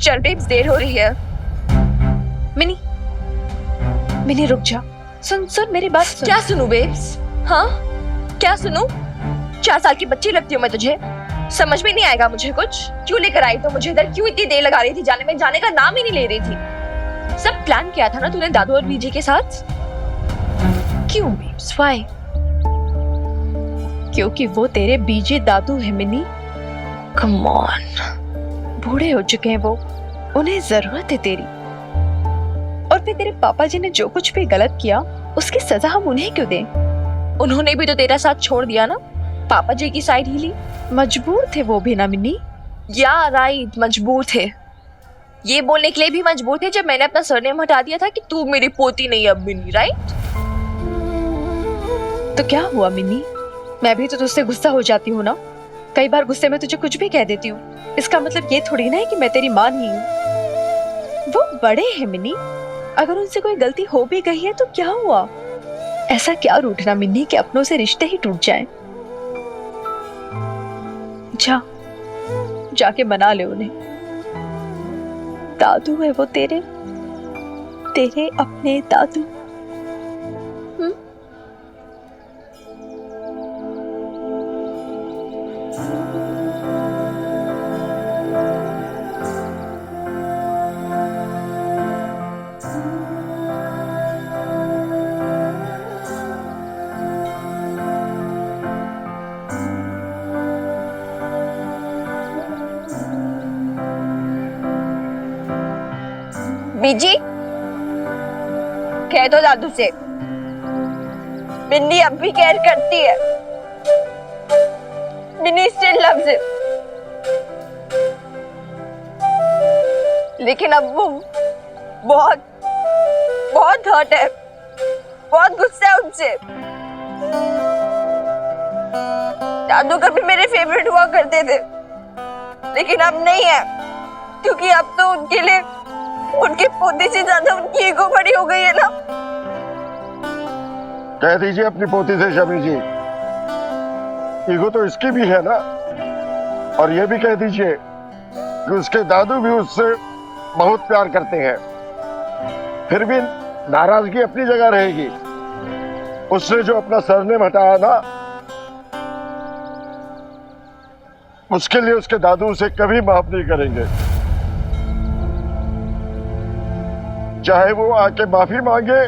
चल बेब्स, देर हो रही है। मिनी, मिनी रुक जा। सुन सुन मेरी बात सुन। क्या सुनूं बेब्स? हाँ, क्या सुनूं? 4 साल की बच्ची लगती हूँ मैं तुझे? समझ में नहीं आएगा मुझे कुछ। क्यों लेकर आई तो मुझे इधर? क्यों इतनी देर लगा रही थी जाने में? जाने का नाम ही नहीं ले रही थी। सब प्लान किया था ना तूने दादू और बीजी के साथ? क्यों बेब्स? व्हाई? क्योंकि वो तेरे बीजे दादू है मिनी। कम ऑन, बूढ़े हो चुके हैं वो, उन्हें जरूरत है तेरी। और फिर तेरे पापा जी ने जो कुछ भी गलत किया उसकी सजा हम उन्हें क्यों दें? उन्होंने भी तो तेरा साथ छोड़ दिया ना, पापा जी की साइड ही ली। मजबूर थे वो भी ना मिनी। या राइट, मजबूर थे। ये बोलने के लिए भी मजबूर थे जब मैंने अपना सरनेम हटा दिया था कि तू मेरी पोती नहीं अब मिनी, राइट? तो क्या हुआ मिनी? मैं भी तो तुझसे गुस्सा हो जाती हूँ ना। कई बार गुस्से में तुझे कुछ भी कह देती हूँ। इसका मतलब ये थोड़ी ना है कि मैं तेरी माँ नहीं हूँ। वो बड़े हैं मिनी, अगर उनसे कोई गलती हो भी गई है तो क्या हुआ? ऐसा क्या रूठना मिनी कि अपनों से रिश्ते ही टूट जाएं। जा, जाके मना ले उन्हें। दादू है वो तेरे, तेरे अपने दादू। बीजी, कह दो दादू से मिन्नी अब भी केयर करती है। मिन्नी स्टिल लव्स हिम, लेकिन अब वो बहुत बहुत हर्ट है, बहुत गुस्सा है उनसे। दादू कभी मेरे फेवरेट हुआ करते थे, लेकिन अब नहीं है, क्योंकि अब तो उनके लिए उनके पोते से ज्यादा उनकी ईगो बड़ी हो गई है ना। कह दीजिए अपनी पोती से शमी जी, ईगो तो इसकी भी है ना। और ये भी कह दीजिए कि उसके दादू भी उससे बहुत प्यार करते हैं, फिर भी नाराजगी अपनी जगह रहेगी। उसने जो अपना सरनेम हटाया ना, उसके लिए उसके दादू उसे कभी माफ नहीं करेंगे, चाहे वो आके माफी मांगे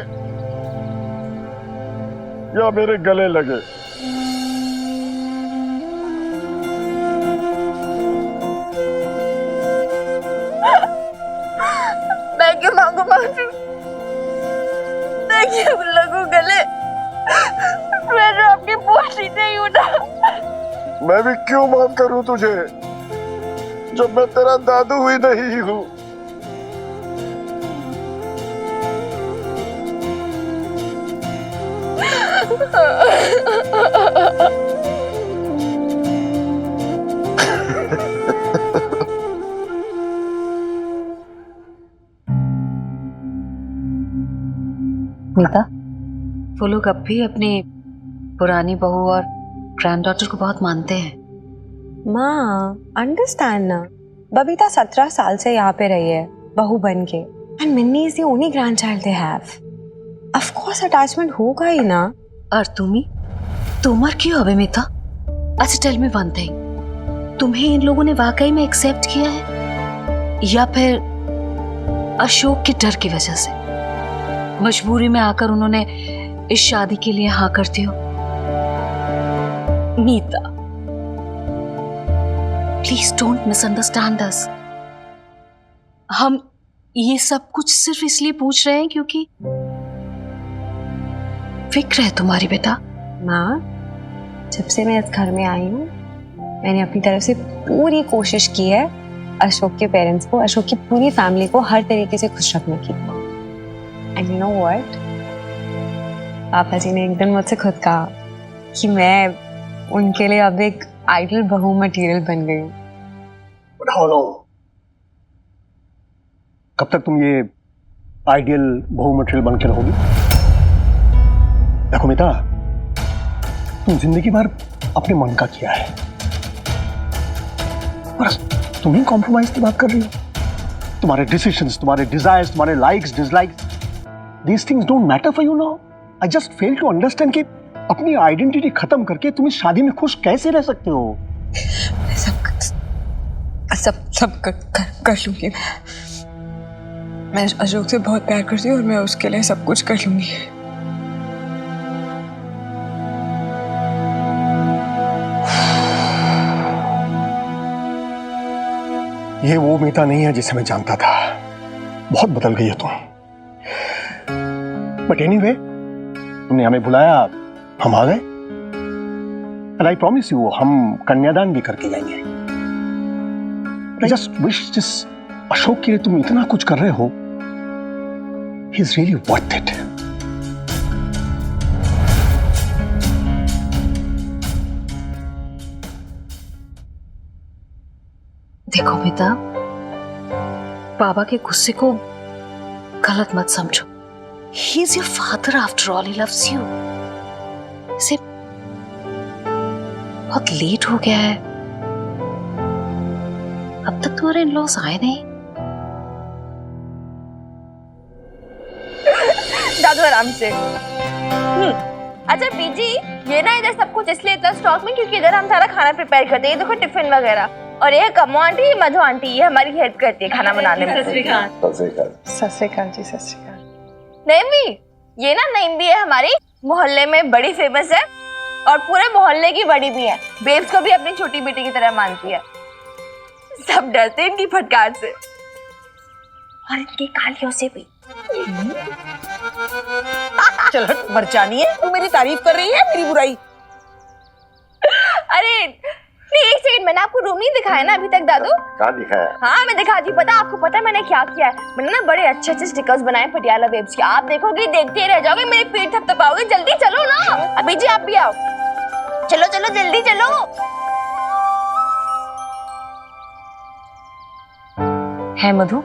या मेरे गले लगे। मैं क्यों मांगू माफी? मैं क्यों लगूं गले? मैं तो अपनी पोती नहीं हूं ना। मैं भी क्यों माफ करूं तुझे जब मैं तेरा दादू ही नहीं हूं। मीता, वो लोग अब भी अपनी पुरानी बहू और ग्रैंडडॉटर को बहुत मानते हैं। माँ, अंडरस्टैंड ना, बबीता 17 साल से यहाँ पे रही है बहू बन के, and Minni is the only grandchild they have. Of course attachment होगा ही ना। और तुम मर क्यों अबे मीता? अच्छा टेल मी वन थिंग, तुम्हें इन लोगों ने वाकई में एक्सेप्ट किया है या फिर अशोक के डर की वजह से मजबूरी में आकर उन्होंने इस शादी के लिए हाँ कर दिया? मीता, प्लीज डोंट मिसअंडरस्टैंड अस। हम ये सब कुछ सिर्फ इसलिए पूछ रहे हैं क्योंकि फिक्र है तुम्हारी बेटा। माँ, जब से मैं इस घर में आई हूँ मैंने अपनी तरफ से पूरी कोशिश की है अशोक के पेरेंट्स को, अशोक की पूरी फैमिली को हर तरीके से खुश रखने की। एंड यू नो व्हाट, पापा जी ने एक दिन मुझसे खुद कहा कि मैं उनके लिए अब एक आइडल बहू मटेरियल बन गई हूँ। कब तक तुम ये आइडियल बहू मटेरियल बन के रहोगी? देखो मीता, तुम जिंदगी भर अपने मन का किया है, बस तुम ही कॉम्प्रोमाइज की बात कर रही हो। तुम्हारे डिसीजंस, तुम्हारे डिजायर्स, तुम्हारे likes, dislikes, these things don't matter for you now. I just fail to understand कि अपनी आइडेंटिटी खत्म करके तुम इस शादी में खुश कैसे रह सकते हो? सब कर लूंगी मैं अशोक से बहुत प्यार करती हूँ और मैं उसके लिए सब कुछ कर लूंगी। ये वो मीता नहीं है जिसे मैं जानता था। बहुत बदल गई है तुम। बट एनीवे, तुमने हमें बुलाया, हम आ गए। एंड आई प्रॉमिस यू, हम कन्यादान भी करके जाएंगे। आई जस्ट विश जिस अशोक के लिए तुम इतना कुछ कर रहे हो, he is really worth it. देखो बेटा, बाबा के गुस्से को गलत मत समझो। He is your father after all. He loves you. इसे बहुत लेट हो गया है, अब तक तुम्हारे इन-लॉज आए नहीं। दादू आराम से। अच्छा बीजी, ये ना इधर सब कुछ इसलिए इतना स्टॉक में क्योंकि इधर हम सारा खाना प्रिपेयर करते हैं। ये देखो टिफिन वगैरह, और ये कमो आंटी, ये मधु आंटी, ये हमारी हेल्प करती है खाना बनाने में। सत श्री अकाल जी, सत श्री अकाल। नईमी, ये ना नईमी है हमारी मोहल्ले में बड़ी फेमस है और पूरे मोहल्ले की बड़ी भी है। बेब्स को भी अपनी छोटी बेटी की तरह मानती है। सब डरते हैं इनकी फटकार से और इनकी गालियों से भी। चल हट, मर जानी है। तू मेरी तारीफ कर रही है, मेरी बुराई। अरे नहीं, एक सेकंड, मैंने आपको रूम नहीं दिखाया ना अभी तक दादू? कहाँ दिखाया? हाँ मैं दिखाती हूँ। पता आपको पता है मैंने क्या किया है? मैंने ना बड़े अच्छे अच्छे स्टिकर्स बनाए पटियाला बेब्स के। आप देखोगे, देखते ही रह जाओगे, मेरी पीठ थपथपाओगे। जल्दी चलो ना। अभी जी आप भी आओ, चलो चलो जल्दी चलो। है मधु,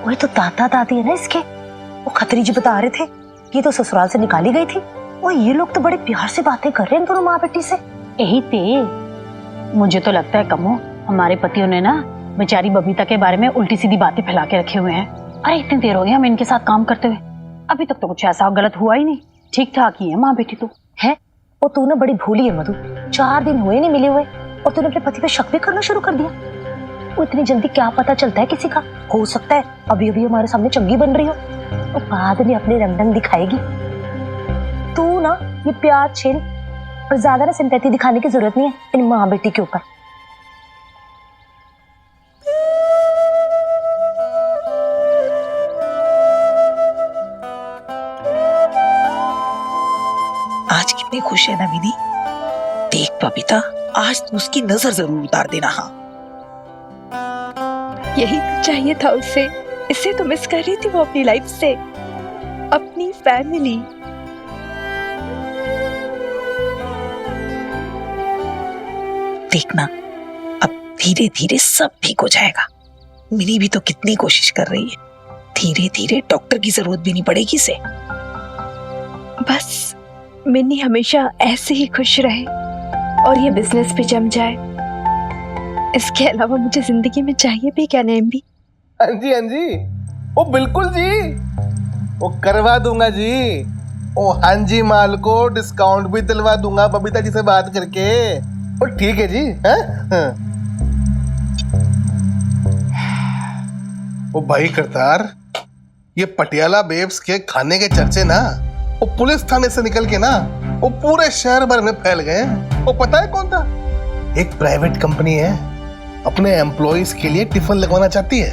वही तो दादा दादी है ना इसके, वो खत्री जी बता रहे थे ये तो ससुराल से निकाली गई थी। और ये लोग तो बड़े प्यार से बातें कर रहे हैं दोनों माँ बेटी से। यही ते, मुझे तो लगता है कमो, हमारे पतियों ने ना बेचारी बबीता के बारे में उल्टी सीधी बातें फैला के रखे हुए हैं। अरे इतनी देर हो गई हम इनके साथ काम करते हुए, अभी तक तो कुछ ऐसा गलत हुआ ही नहीं। ठीक ठाक ही है माँ बेटी तो है। वो तू ना बड़ी भूली है मधु, 4 दिन हुए नहीं मिले हुए और तूने अपने पति पे शक भी करना शुरू कर दिया। वो इतनी जल्दी क्या पता चलता है किसी का? हो सकता है अभी अभी हमारे सामने चंगी बन रही हो और बाद में अपने रंग रंग दिखाएगी। तू ना ये प्यार छीन और ज्यादा ना सिंपैथी दिखाने की जरूरत नहीं है इन माँ बेटी के ऊपर। आज कितनी खुश है नवीनी। देख बबीता, आज तू उसकी नजर जरूर उतार देना। हाँ यही तो चाहिए था उसे। इससे तो मिस कर रही थी वो अपनी लाइफ से, अपनी फैमिली। देखना, अब धीरे धीरे सब ठीक हो जाएगा। मिनी भी तो कितनी कोशिश कर रही है। धीरे धीरे डॉक्टर की जरूरत भी नहीं पड़ेगी इसे। बस मिन्नी हमेशा ऐसे ही खुश रहे और ये बिजनेस भी जम जाए। इसके अलावा मुझे जिंदगी में चाहिए भी क्या नेम भी। हाँ जी, हाँ जी, ओ बिल्कुल जी, वो करवा दूंगा जी। ओ हाँ जी, माल को डिस्काउंट भी दिलवा दूंगा बबीता जी से बात करके। ओ ठीक है जी। हाँ? ओ भाई करतार, ये पटियाला बेब्स के खाने के चर्चे ना वो पुलिस थाने से निकल के ना वो पूरे शहर भर में फैल गए। वो पता है कौन था? एक प्राइवेट कंपनी है, अपने एम्प्लॉइज के लिए टिफिन लगवाना चाहती है।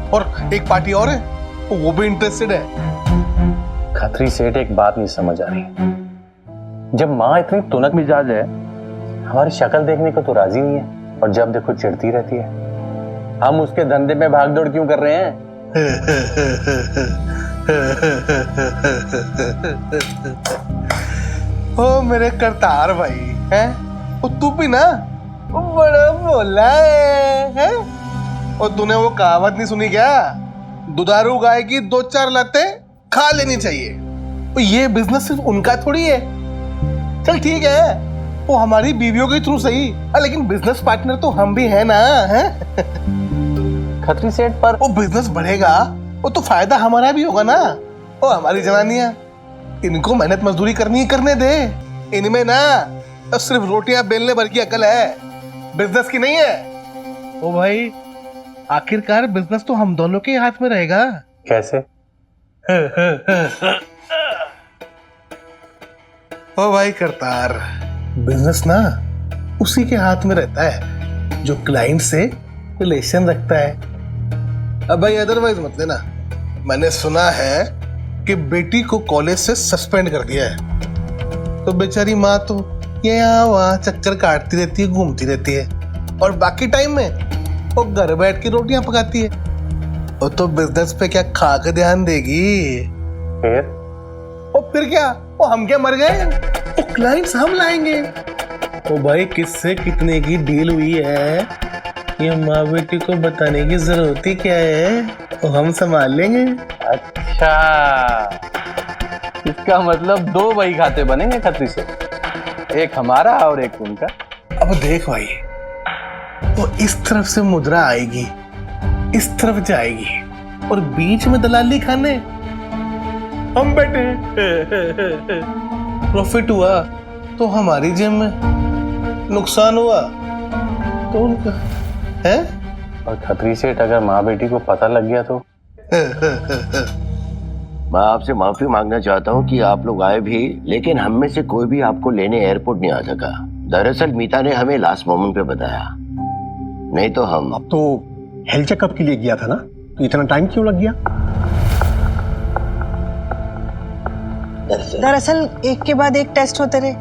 और एक पार्टी और है, वो भी इंटरेस्टेड है। खत्री सेठ एक बात नहीं समझ आ रही, जब माँ इतनी तुनक मिजाज है, हमारी शक्ल देखने को तो राजी नहीं है और जब देखो चिढ़ती रहती है। हम उसके धंधे में भागदौड़ क्यों कर रहे हैं? ओ मेरे करतार भाई, हैं? ओ तू भी ना बड़ा बोला है? और तूने वो कहावत नहीं सुनी क्या? दुधारू गाय की 2-4 लातें खा लेनी चाहिए। तो ये बिजनेस सिर्फ उनका थोड़ी है। चल ठीक है, वो हमारी बीवियों के थ्रू सही, लेकिन बिजनेस पार्टनर तो हम भी हैं ना। हैं? खत्री सेठ पर वो बिजनेस बढ़ेगा, वो तो फायदा हमारा भी होगा ना। वो हमारी जनानियां, इनको मेहनत मजदूरी करनी ही करने दे। इनमें ना तो सिर्फ रोटियां बेलने भर की अकल है, बिजनेस की नहीं है। ओ भाई, आखिरकार बिजनेस तो हम दोनों के हाथ में रहेगा। कैसे? ओ भाई करतार, बिजनेस ना उसी के हाथ में रहता है जो क्लाइंट से रिलेशन रखता है। अब भाई अदरवाइज मत लेना। मैंने सुना है कि बेटी को कॉलेज से सस्पेंड कर दिया है, तो बेचारी माँ तो यहाँ वहाँ चक्कर काटती रहती है, घूमती रहती है, और बाकी टाइम में वो घर बैठ के रोटियां पकाती है। वो तो बिजनेस पे क्या खा के ध्यान देगी? फिर क्या? वो हम क्या मर गए? वो क्लाइंट्स हम लाएंगे। ओ भाई, किससे कितने की डील हुई है ये माँ बेटी को बताने की जरूरत ही क्या है? वो हम संभाल लेंगे। अच्छा, इसका मतलब 2 बही खाते बनेंगे खत्री से, एक हमारा और एक उनका। अब देख भाई, वो इस तरफ से मुद्रा आएगी, इस तरफ जाएगी, और बीच में दलाली खाने हम बैठे हैं। प्रॉफिट हुआ तो हमारी जेब में, नुकसान हुआ तो उनका है। और खत्री सेठ, अगर माँ बेटी को पता लग गया तो? मैं आपसे माफी मांगना चाहता हूँ कि आप लोग आए भी, लेकिन हम में से कोई भी आपको लेने एयरपोर्ट नहीं आ सका। दरअसल मीता ने हमें लास्ट मोमेंट पे बताया, नहीं तो हम। अब तो हेल्थ चेकअप के लिए गया था ना, तो इतना टाइम क्यों लग गया? दरअसल एक के बाद एक टेस्ट होते रहे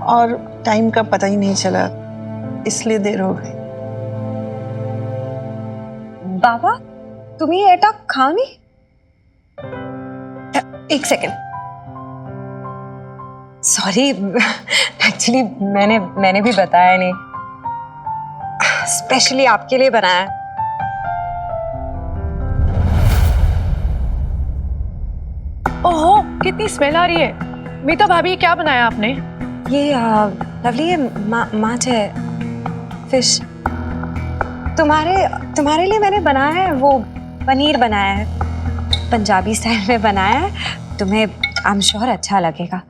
और टाइम का पता ही नहीं चला, इसलिए देर हो गई। बाबा, तुम्ही एटा खाओ नहीं? एक सेकेंड, सॉरी, एक्चुअली मैंने भी बताया नहीं, स्पेशली आपके लिए बनाया है। ओहो, कितनी स्मेल आ रही है। मीता भाभी, क्या बनाया आपने? ये लवली, ये माछ है, फिश। तुम्हारे लिए मैंने बनाया है, वो पनीर बनाया है, पंजाबी स्टाइल में बनाया है। तुम्हें आई एम श्योर अच्छा लगेगा,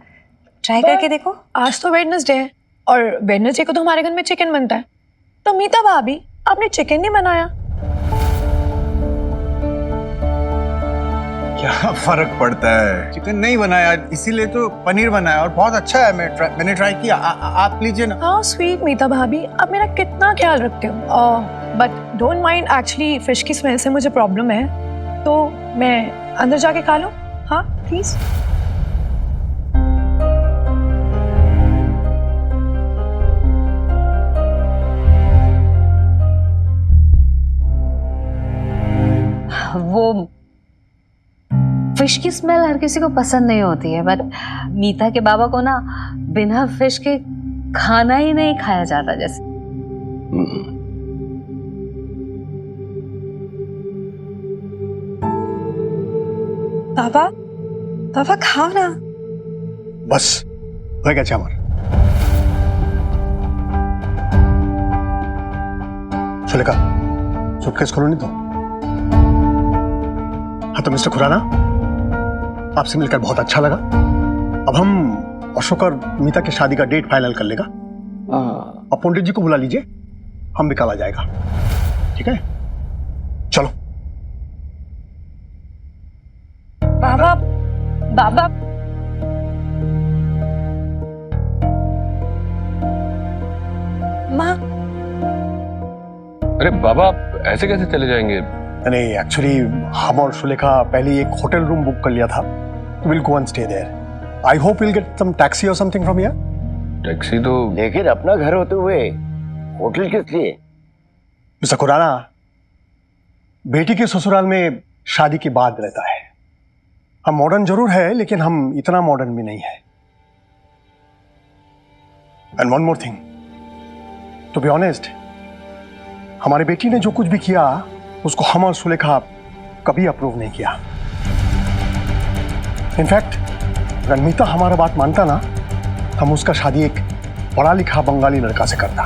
ट्राई करके देखो। आज तो वेडनेसडे है, और वेडनेसडे को तो हमारे घर में चिकन बनता है। तो मीता भाभी, आपने चिकन नहीं बनाया? क्या फर्क पड़ता है, चिकन नहीं बनाया इसीलिए तो पनीर बनाया, और बहुत अच्छा है। मैंने ट्राई किया। आप लीजिए ना। हाँ स्वीट मीता भाभी, आप मेरा कितना ख्याल रखते हो। But don't mind, actually fish की स्मेल से मुझे प्रॉब्लम है, तो मैं अंदर जाके खा लूं? हाँ प्लीज। वो फिश की स्मेल हर किसी को पसंद नहीं होती है, बट मीता के बाबा को ना बिना फिश के खाना ही नहीं खाया जाता जैसे। पापा खाओ ना। बस हो गया चावल। सुलेखा, सूटकेस खोलो नहीं तो। हाँ तो मिस्टर खुराना, आपसे मिलकर बहुत अच्छा लगा। अब हम अशोक और मीता की शादी का डेट फाइनल कर लेगा। अब पंडित जी को बुला लीजिए, हम भी कल आ जाएगा, ठीक है? चलो। बाबा माँ। अरे बाबा, ऐसे कैसे चले जाएंगे? नहीं, एक्चुअली हम और सुलेखा पहले एक होटल रूम बुक कर लिया था, तो will go and stay there. I hope will get some taxi or something from here. Taxi तो, लेकिन अपना घर होते हुए होटल किस लिए? मिस्टर खुराना, बेटी के ससुराल में शादी के बाद रहता है। हम मॉडर्न जरूर है, लेकिन हम इतना मॉडर्न भी नहीं है। And one more thing, to be honest, हमारी बेटी ने जो कुछ भी किया उसको हम और सुलेखा कभी अप्रूव नहीं किया। इनफैक्ट अगर मीता हमारा बात मानता ना, हम उसका शादी एक पढ़ा लिखा बंगाली लड़का से करता।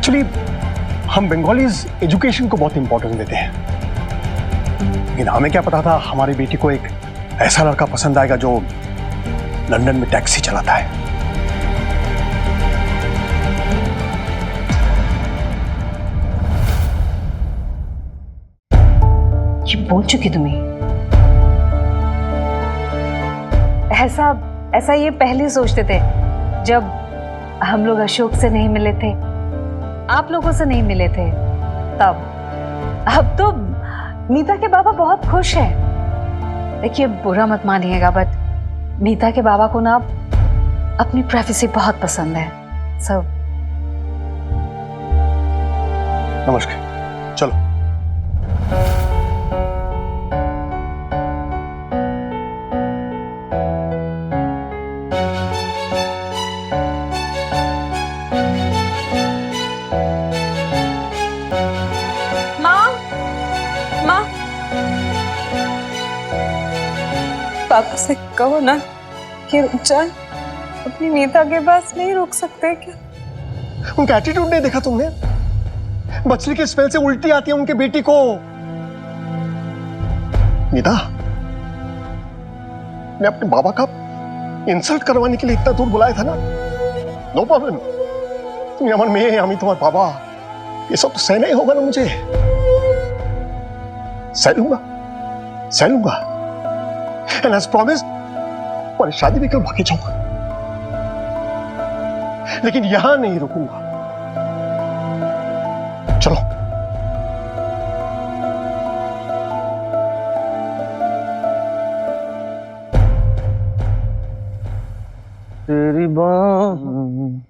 एक्चुअली हम बंगालीज एजुकेशन को बहुत इंपॉर्टेंस देते हैं, लेकिन हमें क्या पता था हमारी बेटी को एक ऐसा लड़का पसंद आएगा जो लंदन में टैक्सी चलाता है। ये बोल चुकी तुम्हें? ऐसा ये पहले सोचते थे जब हम लोग अशोक से नहीं मिले थे, आप लोगों से नहीं मिले थे तब। अब तो मीता के बाबा बहुत खुश हैं। देखिए बुरा मत मानिएगा, बट मीता के बाबा को ना अपनी प्राइवेसी बहुत पसंद है सब। नमस्कार, चलो। पापा से कहो ना कि रुक जाए, अपनी मीता के पास नहीं रुक सकते क्या? उनका एटीट्यूड नहीं देखा तुमने? मछली के स्मेल से उल्टी आती है उनके बेटी को। मीता, मैं अपने बाबा का इंसल्ट करवाने के लिए इतना दूर बुलाया था ना। नो प्रॉब्लम, तुम अमन में, हम ही तुम्हारे बाबा, ये सब तो सहना ही होगा ना मुझे। सह लूंगा। And as promised, और शादी भी करवा के जाऊंगा, लेकिन यहां नहीं रुकूंगा। चलो। तेरी बात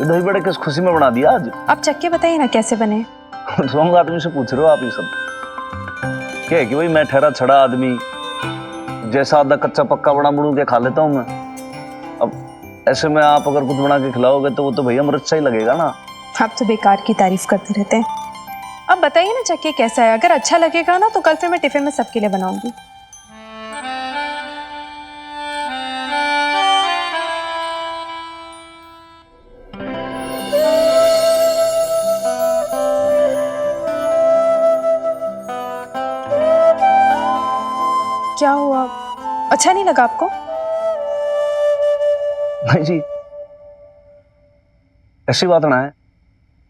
दही बड़े किस खुशी में बना दिया आज? आप चक्के बताइए ना कैसे बने। रॉन्ग आदमी से पूछ रहे हो आप ये सब। क्या है कि भाई मैं ठहरा छड़ा आदमी, जैसा आधा कच्चा पक्का बना बुड़ू के खा लेता हूँ मैं। अब ऐसे में आप अगर कुछ बना के खिलाओगे तो वो तो भैया मिर्च ही लगेगा ना। आप तो बेकार की तारीफ करते रहते हैं। अब बताइए ना चक्के कैसा है, अगर अच्छा लगेगा ना तो कल फिर मैं टिफिन में सबके लिए बनाऊंगी। क्या हुआ, अच्छा नहीं लगा आपको? नहीं जी, ऐसी बात ना है।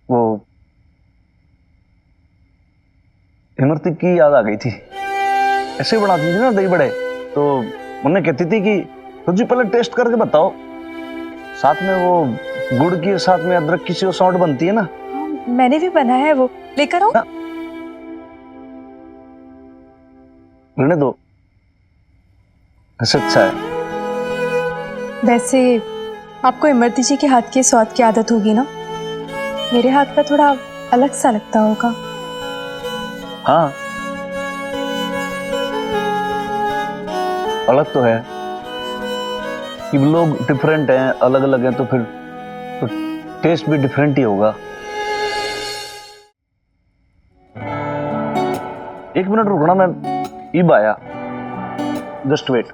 वो इमरती की याद आ गई थी। ऐसे ही बनाती थी ना दही बड़े, तो उन्हें कहती थी कि तो जी पहले टेस्ट करके बताओ। साथ में वो गुड़ की, साथ में अदरक की सी सौंठ बनती है ना। मैंने भी बनाया है, वो लेकर आओ। रहने दो, ऐसे अच्छा है। वैसे आपको इमरती जी के हाथ के स्वाद की आदत होगी ना, मेरे हाथ का थोड़ा अलग सा लगता होगा। हाँ, अलग तो है कि लोग डिफरेंट हैं, अलग अलग हैं, तो फिर तो टेस्ट भी डिफरेंट ही होगा। एक मिनट रुकना, मैं ईब आया, जस्ट वेट।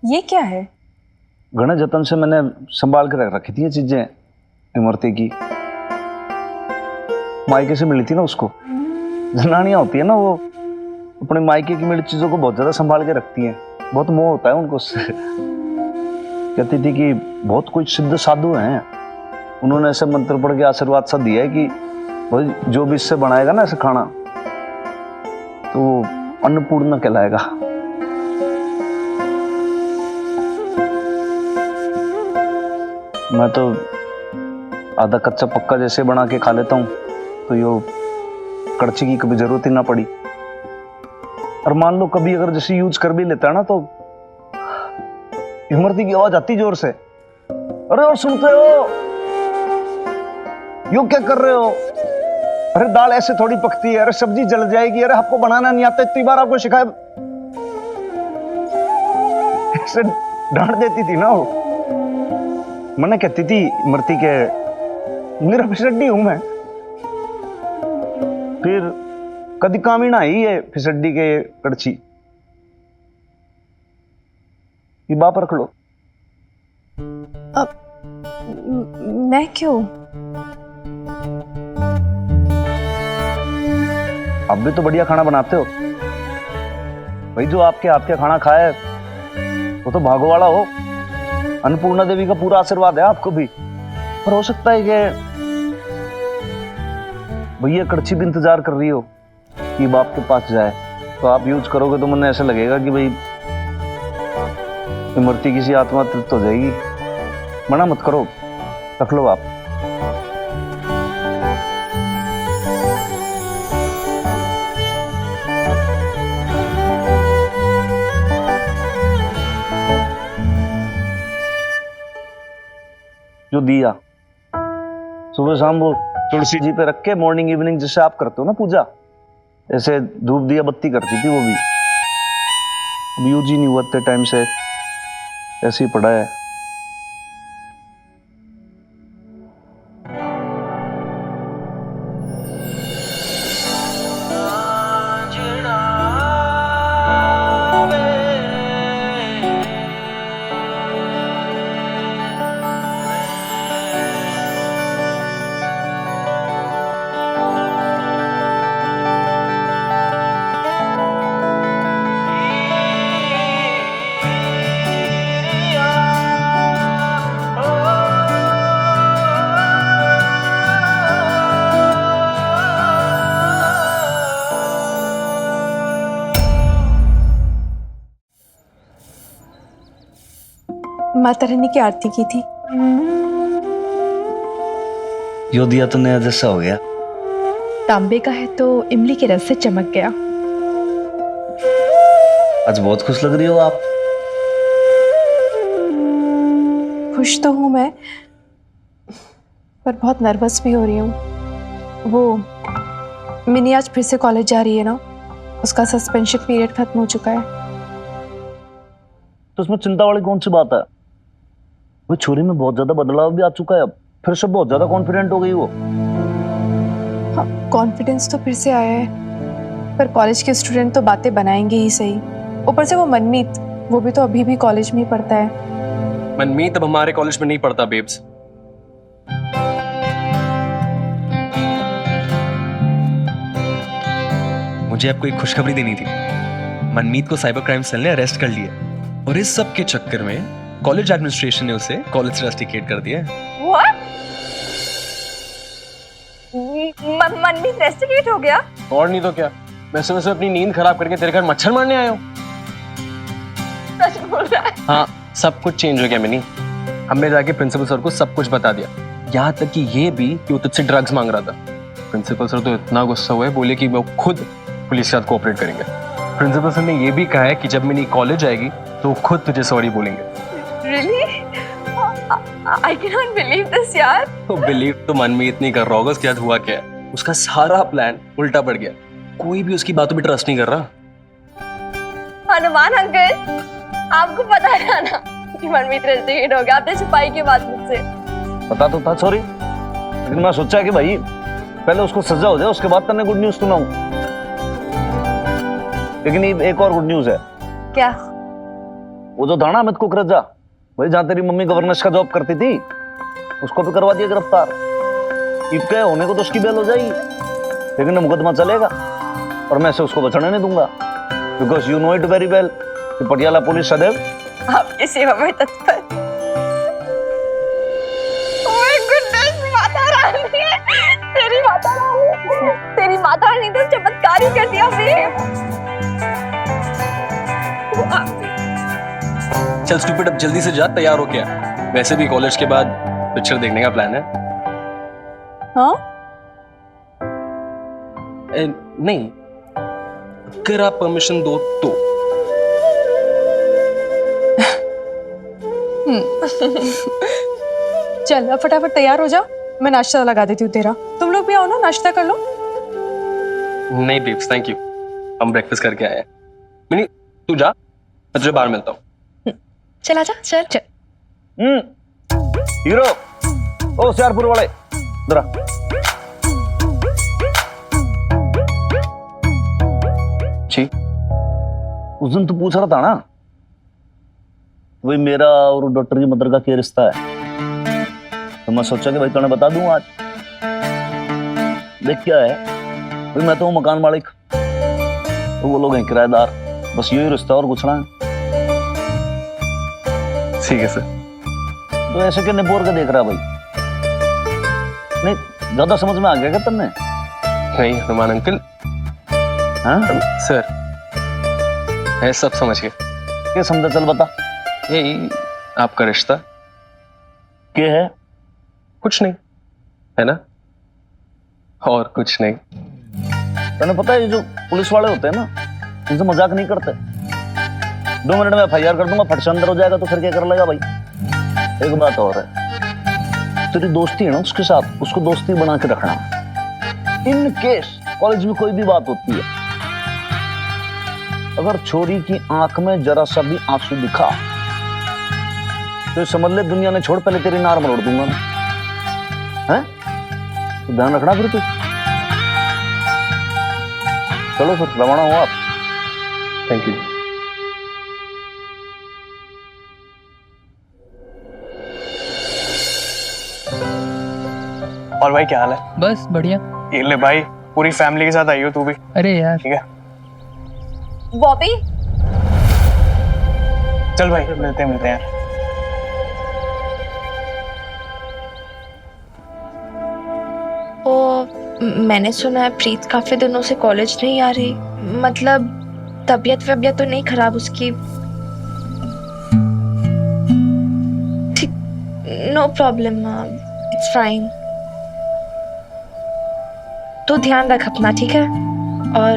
ये क्या है? घने जतन से मैंने संभाल के रख रखी थी ये चीजें इमरती की। मायके से मिली थी ना उसको। जनानियां होती है ना, वो अपने मायके की मिली चीजों को बहुत ज्यादा संभाल के रखती हैं। बहुत मोह होता है उनको उससे। कहती थी कि बहुत कुछ सिद्ध साधु हैं, उन्होंने ऐसे मंत्र पढ़ के आशीर्वाद सा दिया है कि भाई जो भी इससे बनाएगा ना ऐसे खाना, तो वो अन्नपूर्णा कहलाएगा। मैं तो आधा कच्चा पक्का जैसे बना के खा लेता हूँ, तो यो कड़छी की कभी जरूरत ही ना पड़ी। और मान लो कभी अगर जैसे यूज कर भी लेता है ना, तो इमरती की आवाज आती जोर से, अरे और सुनते हो, यो क्या कर रहे हो, अरे दाल ऐसे थोड़ी पकती है, अरे सब्जी जल जाएगी, अरे आपको बनाना नहीं आता, इतनी बार आपको सिखाया। ऐसे डांट देती थी ना वो। मैंने कहती थी इमरती के मेरा फिसड्डी हूं मैं, फिर कभी काम ही ना आई है फिसड्डी के कड़छी। ये बाप रख लो। मैं क्यों? आप भी तो बढ़िया खाना बनाते हो भाई, जो आपके हाथ का खाना खाए वो तो भागो वाला हो। अन्नपूर्णा देवी का पूरा आशीर्वाद है आपको भी, पर हो सकता है कि भैया कड़छी भी इंतजार कर रही हो कि बाप के पास जाए, तो आप यूज करोगे तो मुझे ऐसा लगेगा कि भाई इमरती किसी आत्मा तृप्त हो जाएगी। मना मत करो, रख लो आप। जो दिया सुबह शाम वो तुलसी जी पे रख के मॉर्निंग इवनिंग जैसे आप करते हो ना पूजा, ऐसे धूप दिया बत्ती करती थी वो भी। अब यूज ही नहीं हुआ इतने टाइम से, ऐसे ही पड़ा है। माता रानी की आरती की थी। यो दिया तो नया जैसा हो गया। तांबे का है तो इमली के रस से चमक गया। आज बहुत खुश लग रही हो आप। खुश तो हूं मैं, पर बहुत नर्वस भी हो रही हूँ। वो मिनी आज फिर से कॉलेज जा रही है ना, उसका सस्पेंशन पीरियड खत्म हो चुका है। तो उसमें चिंता वाली कौन सी बात है? वो छोरी में बहुत ज्यादा बदलाव भी आ चुका है, अब फिर से बहुत ज्यादा कॉन्फिडेंट हो गई वो। हाँ, कॉन्फिडेंस तो फिर से आया है, पर कॉलेज के स्टूडेंट तो बातें बनाएंगे ही सही। ऊपर से वो मनमीत, वो भी तो अभी भी कॉलेज में ही पढ़ता है। मनमीत अब हमारे कॉलेज में नहीं पढ़ता बेब्स। मुझे आपको एक खुशखबरी देनी थी। मनमीत को साइबर क्राइम सेल ने अरेस्ट कर लिया, और इस सब के चक्कर में कॉलेज एडमिनिस्ट्रेशन ने उसे कॉलेज से रस्टिकेट कर दिया। What? मनमीत रेस्टिकेट हो गया? और नहीं तो क्या, मैं सुबह से अपनी नींद खराब करके तेरे घर मच्छर मारने आया हूँ। सच बोल रहा है? हाँ, सब कुछ चेंज हो गया मिनी। हमने जाके प्रिंसिपल सर को सब कुछ बता दिया, यहाँ तक कि ये भी कि वो तुझसे ड्रग्स मांग रहा था। प्रिंसिपल सर तो इतना गुस्सा हुए, बोले कि वो खुद पुलिस के साथ कोऑपरेट करेंगे। प्रिंसिपल सर ने ये भी कहा है कि जब मिनी कॉलेज आएगी तो वो खुद तुझे सॉरी बोलेंगे। Really? I cannot believe this यार। तो बिलीव तो मनमीत नहीं कर रहा होगा, उसके साथ हुआ क्या है? उसका सारा प्लान उल्टा पड़ गया, कोई भी उसकी बातों पे ट्रस्ट नहीं कर रहा। हनुमान अंकल, आपको पता है ना कि मनमीत रेस्टिकेट हो गया, आपने छुपाई की बात मुझसे। पता तो था सॉरी, लेकिन मैं सोचा कि भाई पहले उसको सजा हो जाए, उसके बाद तन्ने गुड न्यूज सुनाऊं। लेकिन एक और गुड न्यूज है। क्या? वो जो था ना अमित कुकरेजा, वही जहाँ तेरी मम्मी गवर्नेंस का जॉब करती थी, उसको भी करवा दिया गिरफ्तार। ईद के होने को तो उसकी बेल हो जाएगी, लेकिन मुकदमा चलेगा और मैं से उसको बचने नहीं दूंगा, because you know it very well कि पटियाला पुलिस सदैव आपकी सेवा में तत्पर। Oh my goodness, Mata Rani, तेरी माता रानी तो चमत्कार ही कर दिया फिर। चल स्टूपिड, अब जल्दी से जा, तैयार हो क्या? वैसे भी कॉलेज के बाद पिक्चर देखने का प्लान है। हाँ? नहीं, अगर आप परमिशन दो तो। चल अब फटाफट तैयार हो जा, मैं नाश्ता लगा देती हूँ तेरा। तुम लोग भी आओ ना, नाश्ता कर लो। नहीं बेब्स, थैंक यू, हम ब्रेकफास्ट करके आए हैं। मिनी तू जा, मैं तुझे बाहर मिलता हूँ। चल आजा, चल चल। हीरो, ओ होशियारपुर वाले, इधर आ। जी उस दिन तू पूछ रहा था ना, वही मेरा और डॉक्टर की मदर का क्या रिश्ता है, तो मैं सोचा कि भाई तुम्हें बता दूं आज। देख क्या है भाई, मैं तो हूँ मकान मालिक, तो वो लोग हैं किराएदार, बस यही रिश्ता और कुछ ना है। ठीक है सर। तो ऐसे के निपोर के देख रहा भाई, नहीं ज्यादा समझ में आ गया क्या तुमने? नहीं हनुमान अंकल। हाँ सर मैं सब समझ गया। क्या समझा, चल बता। यही आपका रिश्ता। क्या है? कुछ नहीं है ना, और कुछ नहीं। तुम्हें पता है ये जो पुलिस वाले होते हैं ना, इनसे मजाक नहीं करते। 2 मिनट में FIR कर दूंगा, फट से अंदर हो जाएगा, तो फिर क्या कर लेगा भाई। एक बात और है, तेरी दोस्ती है ना उसके साथ, उसको दोस्ती बना के रखना। इन केस कॉलेज में कोई भी बात होती है, अगर छोरी की आंख में जरा सा भी आंसू दिखा तो समझ ले दुनिया ने छोड़, पहले तेरी नार मरोड़ दूंगा मैं। हैं? तो ध्यान रखना फिर तू। चलो फिर रवाना हो आप। Thank you. और भाई क्या हाल है? बस बढ़िया। ये ले भाई, पूरी फैमिली के साथ आई हो तू भी। अरे यार ठीक है, बॉबी चल भाई मिलते हैं यार। मैंने सुना है प्रीत काफी दिनों से कॉलेज नहीं आ रही, मतलब तबीयत तो नहीं खराब उसकी? ठीक, नो प्रॉब्लम, इट्स फाइन। तो ध्यान रख अपना, ठीक है? और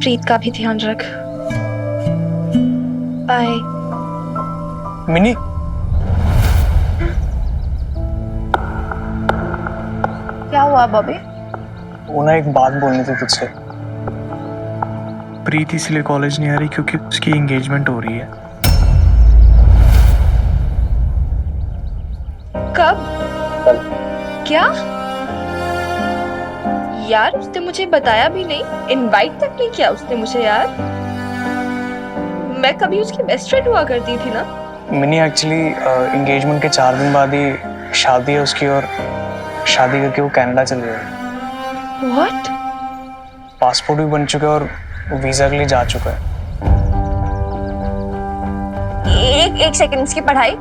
प्रीत का भी ध्यान रख। बाय। मिनी, क्या हुआ बॉबी? वो ना एक बात बोलनी थी तुझसे। प्रीत इसलिए कॉलेज नहीं आ रही क्योंकि उसकी एंगेजमेंट हो रही है। कब? क्या यार, उसने मुझे बताया भी नहीं, इनवाइट तक नहीं किया उसने मुझे यार। मैं कभी उसकी बेस्ट फ्रेंड हुआ करती थी ना। मिनी एक्चुअली एंगेजमेंट के 4 दिन बाद ही शादी है उसकी, और शादी करके वो कनाडा चली गई। What? पासपोर्ट भी बन चुका है और वीजा के लिए जा चुका है। एक सेकंड, इसकी पढ़ाई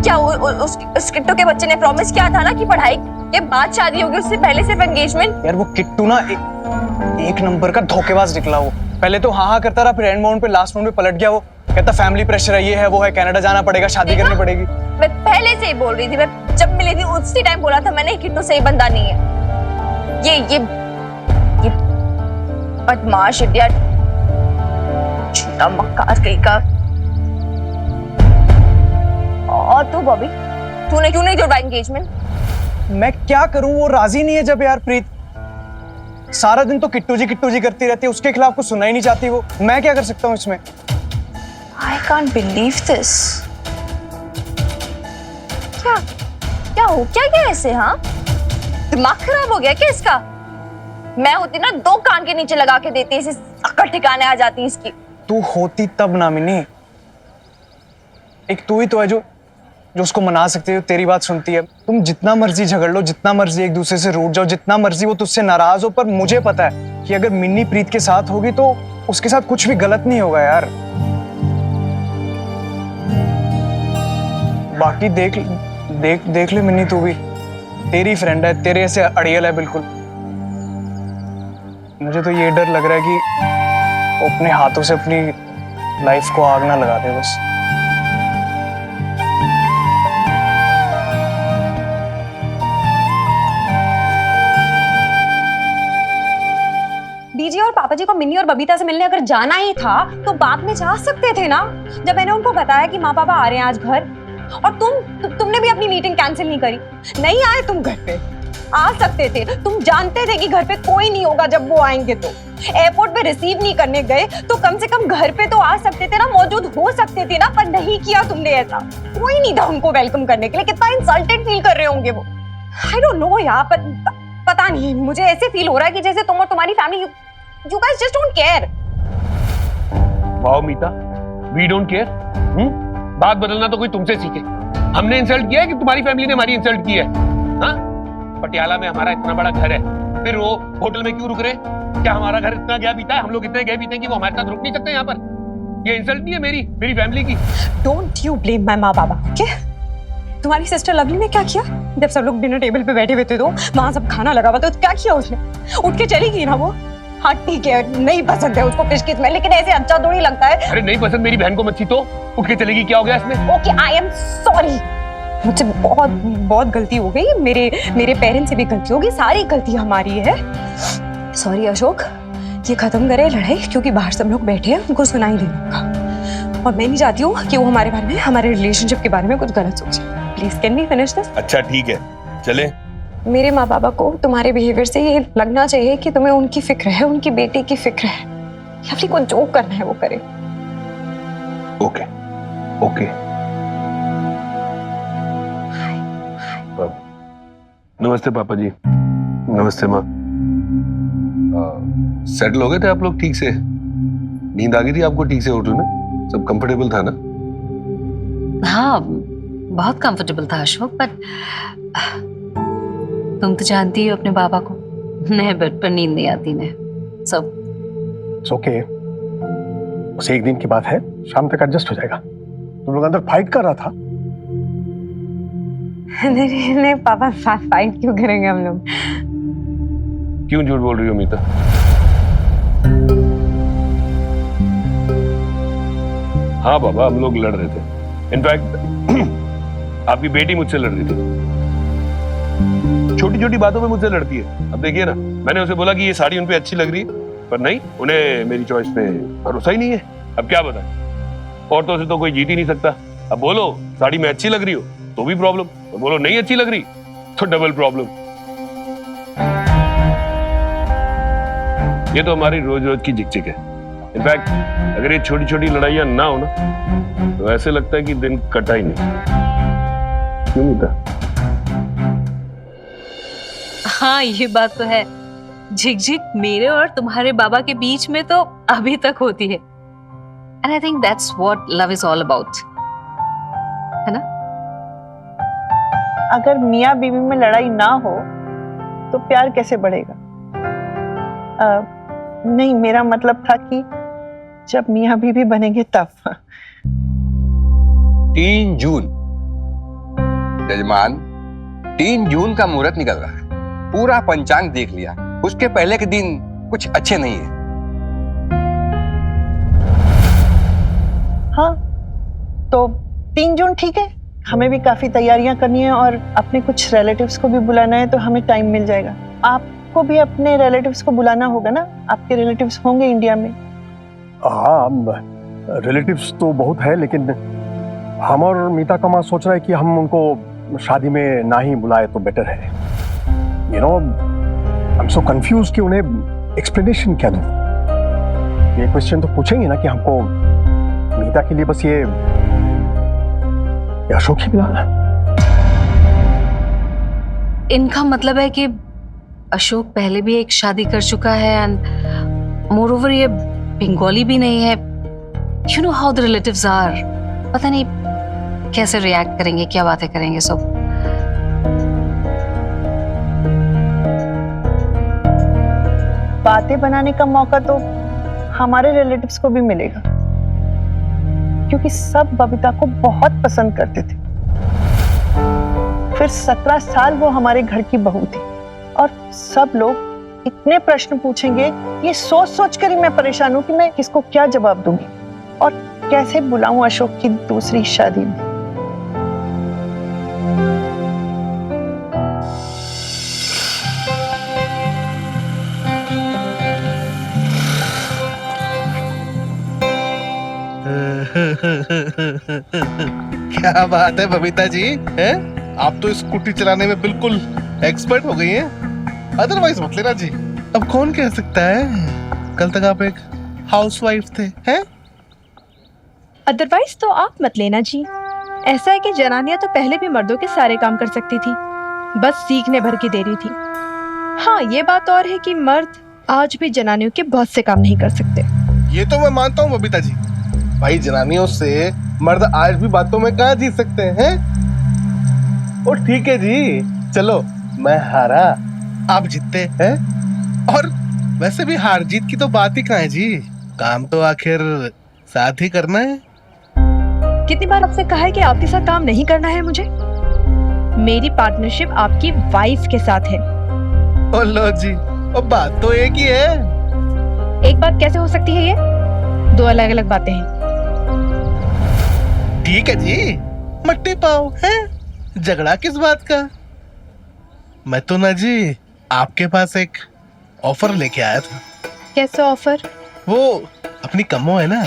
क्या उस किट्टू के बच्चे ने प्रॉमिस किया था ना कि पढ़ाई के बाद शादी होगी, उससे पहले सिर्फ एंगेजमेंट? यार वो किट्टू ना एक नंबर का धोखेबाज निकला। वो पहले तो हाँ करता रहा, फिर एंड मोमेंट पे, लास्ट मोमेंट पे पलट गया। वो कहता फैमिली प्रेशर है, ये है वो है, कनाडा जाना पड़ेगा, शादी करनी पड़ेगी। मैं पहले से ही बोल रही थी, मैं जब मिली थी उसी टाइम बोला था मैंने, किट्टू सही बंदा नहीं है। ये बदमाश इडियट, छोटा मक्कार कहीं का। और तू बॉबी, तूने क्यों नहीं जोड़ा एंगेजमेंट? मैं क्या करूं, वो राजी नहीं है। जब यार प्रीत सारा दिन तो किट्टू जी करती रहती है, उसके खिलाफ कुछ सुनना ही नहीं चाहती वो। मैं क्या कर सकता हूँ इसमें? I can't believe this. क्या हो क्या ऐसे? हाँ, दिमाग खराब हो गया क्या इसका? मैं होती ना 2 कान के नीचे लगा के देती, इसे अक्ल ठिकाने आ जाती इसकी। तू होती तब ना मिनी, एक तू ही तो है जो उसको मना सकती है, तेरी बात सुनती है। तुम जितना मर्जी झगड़ लो, जितना मर्जी एक दूसरे से रूठ जाओ, जितना मर्जी वो तुझसे नाराज हो, पर मुझे पता है कि अगर मिन्नी प्रीत के साथ होगी तो उसके साथ कुछ भी गलत नहीं होगा यार। बाकी देख ले मिन्नी, तू भी तेरी फ्रेंड है, तेरे ऐसे अड़ियल है बिल्कुल। मुझे तो ये डर लग रहा है कि वो अपने हाथों से अपनी लाइफ को आग ना लगा दे बस। बीजी और पापा जी को मिन्नी और बबीता से मिलने अगर जाना ही था तो बाद में जा सकते थे ना, जब मैंने उनको बताया कि माँ पापा आ रहे हैं आज घर। और तुमने भी अपनी मीटिंग कैंसिल नहीं करी, नहीं आए तुम घर पे। आ सकते थे। तुम जानते थे कि घर पे कोई नहीं होगा जब वो आएंगे। तो एयरपोर्ट पे रिसीव नहीं करने गए तो कम से कम घर पे तो आ सकते थे ना, मौजूद हो सकते थे ना, पर नहीं किया तुमने ऐसा। कोई नहीं था उनको वेलकम करने के लिए। कितना इंसल्टेड फील कर रहे होंगे वो। आई डोंट नो यार, पता नहीं, मुझे ऐसे फील हो रहा है कि जैसे तुम और तुम्हारी family you guys just don't care. Wow Meeta, we don't care. बात बदलना तो कोई तुमसे सीखे। हमने इंसल्ट किया है कि तुम्हारी फैमिली ने हमारी इंसल्ट की है? हाँ, पटियाला में हमारा इतना बड़ा घर है, फिर वो होटल में क्यों रुक रहे? क्या हमारा घर इतना गया बीता है, हम लोग इतने गए बीते कि वो हमारे साथ रुक नहीं सकते यहाँ पर? ये इंसल्ट नहीं है मेरी फैमिली की? डोंट यू ब्लेम माय माँ बाबा, ओके? तुम्हारी सिस्टर लवली ने क्या किया? जब सब लोग डिनर टेबल पे बैठे हुए थे तो वहां सब खाना लगा हुआ था, तो क्या किया उसने? उठ के चली गई ना वो। हाँ ठीक है, नहीं पसंद है उसको फिश की स्मेल, लेकिन ऐसे अच्छा थोड़ी लगता है। अरे नहीं पसंद मेरी बहन को मच्छी तो उठ के चलेगी, क्या हो गया इसमें? ओके, आई एम सॉरी, मुझसे बहुत गलती हो गई। मेरे पेरेंट्स से भी गलती होगी, सारी गलती हमारी है। सॉरी अशोक, ये खत्म करे लड़ाई, क्योंकि बाहर सब लोग बैठे हैं, उनको सुनाई देना होगा। और मैं नहीं चाहती हूँ कि वो हमारे बारे में, हमारे रिलेशनशिप के बारे में कुछ गलत सोचे। Please can we finish this? अच्छा ठीक है, चले। मेरे माँ बाबा को तुम्हारे बिहेवियर से ये लगना चाहिए कि तुम्हें उनकी फिक्र है, उनकी बेटी की फिक्र है। लवली को जो करना है वो करे। Okay okay. नमस्ते पापा जी। नमस्ते माँ। सेटल हो गए थे आप लोग ठीक से? नींद आ गई थी आपको ठीक से होटल में? सब कंफर्टेबल था ना? हाँ, बहुत कंफर्टेबल था अशोक, बट तुम तो जानती हो अपने बाबा को, नए बेड पर नींद नहीं आती ने सब। इट्स ओके, बस एक दिन की बात है, शाम तक एडजस्ट हो जाएगा। तुम लोग अंदर फाइट कर रहा था? नहीं पापा, फाइट क्यों करेंगे हम लोग? क्यों झूठ बोल रही हो मीता? हाँ बाबा, हम लोग लड़ रहे थे। इनफैक्ट आपकी बेटी मुझसे लड़ रही थी। छोटी छोटी बातों पे मुझसे लड़ती है। अब देखिए ना, मैंने उसे बोला कि ये साड़ी उन पे अच्छी लग रही है, पर नहीं, उन्हें मेरी चॉइस पे भरोसा ही नहीं है। अब क्या बताएं, औरतों से तो कोई जीत ही नहीं सकता। अब बोलो साड़ी में अच्छी लग रही हो तो भी प्रॉब्लम, और बोलो नहीं अच्छी लग रही तो डबल प्रॉब्लम। ये तो हमारी रोज रोज की झिकझिक है। इनफैक्ट अगर ये छोटी छोटी लड़ाइयां ना हो ना, तो ऐसे लगता है कि दिन कटा ही नहीं। क्यों मीता? हाँ, ये बात तो है। झिकझिक मेरे और तुम्हारे बाबा के बीच में तो अभी तक होती है। And I think that's what love is all about, है ना? अगर मियाँ बीवी में लड़ाई ना हो तो प्यार कैसे बढ़ेगा? नहीं, मेरा मतलब था कि जब मियाँ बीवी बनेंगे तब। 3 जून यजमान, 3 जून का मुहूर्त निकल रहा है। पूरा पंचांग देख लिया, उसके पहले के दिन कुछ अच्छे नहीं है। हाँ, तो 3 जून ठीक है। हमें भी काफी तैयारियां करनी है और अपने कुछ रिलेटिव्स को भी बुलाना है, तो हमें टाइम मिल जाएगा। आपको भी अपने रिलेटिव्स को बुलाना होगा ना? आपके रिलेटिव्स होंगे इंडिया में? हाँ, रिलेटिव्स तो बहुत है, लेकिन हम और मीता का माँ सोच रहा है कि हम उनको शादी में ना ही बुलाए तो बेटर है। You no, I am so confuse कि उन्हें एक्सप्लेनेशन क्या दूं। ये क्वेश्चन तो पूछेंगे ना कि हमको मीता के लिए बस ये अशोक ही मिला। इनका मतलब है कि अशोक पहले भी एक शादी कर चुका है, एंड मोर ओवर ये बंगाली भी नहीं है। You know how the relatives are, पता नहीं कैसे रिएक्ट करेंगे, क्या बातें करेंगे सब। बातें बनाने का मौका तो हमारे रिलेटिव्स को भी मिलेगा, क्योंकि सब बबीता को बहुत पसंद करते थे। फिर 17 साल वो हमारे घर की बहू थी, और सब लोग इतने प्रश्न पूछेंगे, ये सोच सोच कर ही मैं परेशान हूं कि मैं किसको क्या जवाब दूंगी और कैसे बुलाऊं अशोक की दूसरी शादी में। क्या बात है बबीता जी, हैं? आप तो स्कूटी चलाने में बिल्कुल एक्सपर्ट हो गई हैं। अदरवाइज मत लेना जी। अब कौन कह सकता है कल तक आप एक हाउसवाइफ थे, हैं? अदरवाइज तो आप मत लेना जी। ऐसा है कि जनानियां तो पहले भी मर्दों के सारे काम कर सकती थी, बस सीखने भर की देरी थी। हाँ, ये बात और है कि मर्द आज भी जनानियों के बहुत से काम नहीं कर सकते। ये तो मैं मानता हूँ बबीता जी। भाई जनानियों से मर्द आज भी बातों में कहाँ जीत सकते हैं? और ठीक है जी, चलो मैं हारा, आप जीतते हैं। और वैसे भी हार जीत की तो बात ही कहाँ है जी, काम तो आखिर साथ ही करना है। कितनी बार आपसे कहा है कि आपके साथ काम नहीं करना है मुझे? मेरी पार्टनरशिप आपकी वाइफ के साथ है। ओ लो जी, अब बात तो एक ही है। एक बात कैसे हो सकती है? ये दो अलग अलग बातें हैं। ठीक है जी, मट्टी पाओ है, झगड़ा किस बात का? मैं तो ना जी आपके पास एक ऑफर लेके आया था। कैसा ऑफर? वो अपनी कम्मो है ना,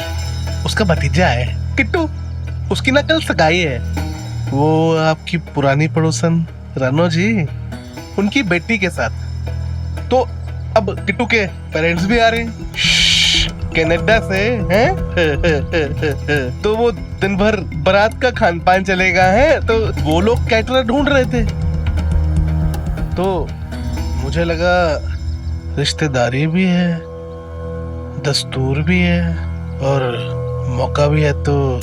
उसका भतीजा है किट्टू, उसकी ना कल सगाई है। वो आपकी पुरानी पड़ोसन रनो जी, उनकी बेटी के साथ। तो अब किट्टू के पेरेंट्स भी आ रहे हैं कनाडा से, हैं? तो वो दिन भर बारात का खान पान चलेगा है, तो वो लोग कैटरर ढूंढ रहे थे। तो मुझे लगा रिश्तेदारी भी है, दस्तूर भी है और मौका भी है, तो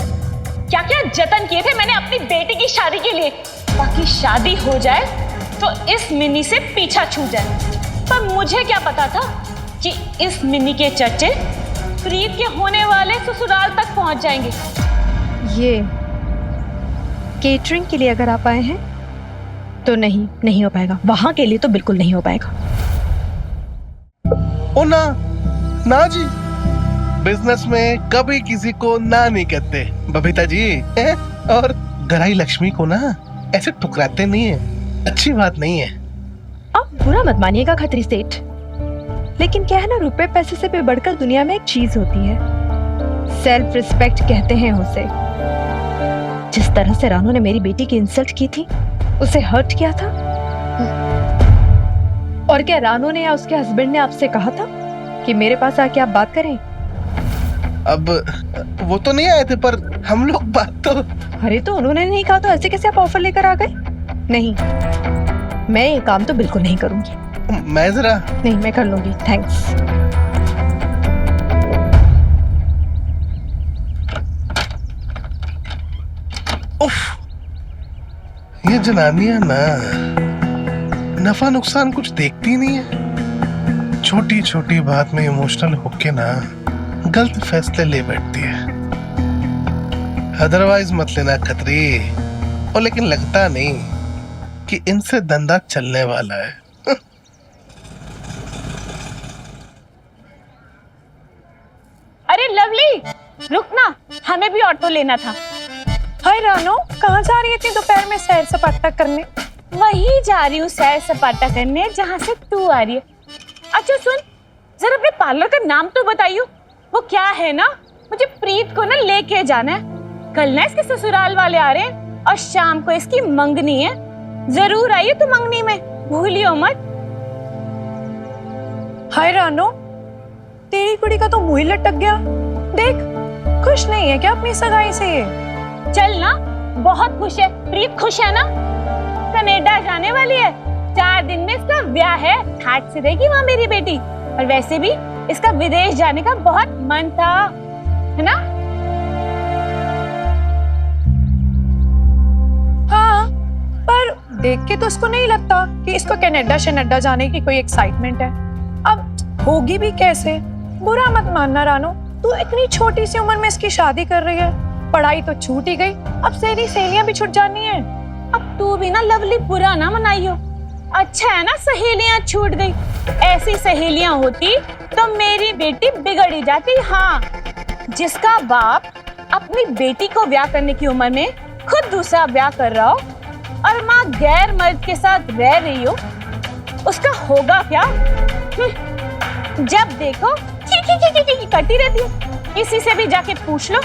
क्या क्या जतन किए थे मैंने अपनी बेटी की शादी के लिए, ताकि शादी हो जाए तो इस मिनी से पीछा छूट जाए। पर मुझे क्या पता था कि इस मिनी के चर्चे प्रीत के होने वाले ससुराल तक पहुंच जाएंगे। ये केटरिंग के लिए अगर आप आए हैं तो नहीं हो पाएगा। वहां के लिए तो बिल्कुल नहीं हो पाएगा। ओ ना ना जी, बिजनेस में कभी किसी को ना नहीं कहते बबीता जी, हैं? और गराई लक्ष्मी को ना ऐसे ठुकराते नहीं है, अच्छी बात नहीं है। आप बुरा मत मानिएगा खत्री सेठ, लेकिन क्या है ना, रुपए पैसे से भी बढ़कर दुनिया में एक चीज होती है, सेल्फ रिस्पेक्ट कहते हैं उसे। जिस तरह से रानू ने मेरी बेटी की इंसल्ट की थी, उसे हर्ट किया था। और क्या रानू ने या उसके हस्बैंड ने आपसे कहा था कि मेरे पास आके आप बात करें? अब वो तो नहीं आए थे, पर हम लोग बात तो। अरे तो उन्होंने नहीं कहा तो ऐसे कैसे आप ऑफर लेकर आ गए? नहीं, मैं ये काम तो बिल्कुल नहीं करूंगी। मैं जरा नहीं, मैं कर लूंगी, थैंक्स। उफ, ये जनानियां ना नफा नुकसान कुछ देखती नहीं है, छोटी छोटी बात में इमोशनल होके ना गलत फैसले ले बैठती है। अदरवाइज मत लेना खतरी। और लेकिन लगता नहीं कि इनसे धंधा चलने वाला है। अरे लवली, रुकना, हमें भी ऑटो लेना था। हाय रानो, कहाँ जा रही है इतनी दोपहर में सैर सपाटा करने? वही जा रही हूँ सैर सपाटा करने जहाँ से तू आ रही है। अच्छा सुन, जरा अपने पार्लर का नाम तो बताइयो, वो क्या है ना, मुझे प्रीत को ना लेके जाना है। कल ना इसके ससुराल वाले आ रहे हैं और शाम को इसकी मंगनी है। जरूर आइए तो मंगनी में, भूलियो मत। हाय रानो, तेरी कुड़ी का तो मुंह ही लटक गया। देख, खुश नहीं है क्या अपनी सगाई से? ये चल ना, बहुत खुश है। प्रीत खुश है ना? कनाडा जाने वाली है, 4 दिन में इसका ब्याह है, ठाट से रहेगी वहाँ मेरी बेटी। और वैसे भी इसका विदेश जाने का बहुत मन था, है ना? हाँ, पर देख के तो इसको नहीं लगता कि इसको कनाडा शनाडा जाने की कोई एक्साइटमेंट है। अब होगी भी कैसे? बुरा मत मानना रानो, तू इतनी छोटी सी उम्र में इसकी शादी कर रही है। पढ़ाई तो छूट ही गई, अब सहेलियां भी छूट जानी है। अब तू भी ना लवली बुरा ना मनाइयो। अच्छा है ना सहेलियां छूट गई, ऐसी सहेलियां होती तो मेरी बेटी बिगड़ ही जाती। हाँ, जिसका बाप अपनी बेटी को ब्याह करने की उम्र में खुद दूसरा ब्याह कर रहा हो और माँ गैर मर्द के साथ रह रही हो, उसका होगा क्या? जब देखो की करती रहती है। इसी से भी जाके पूछ लो।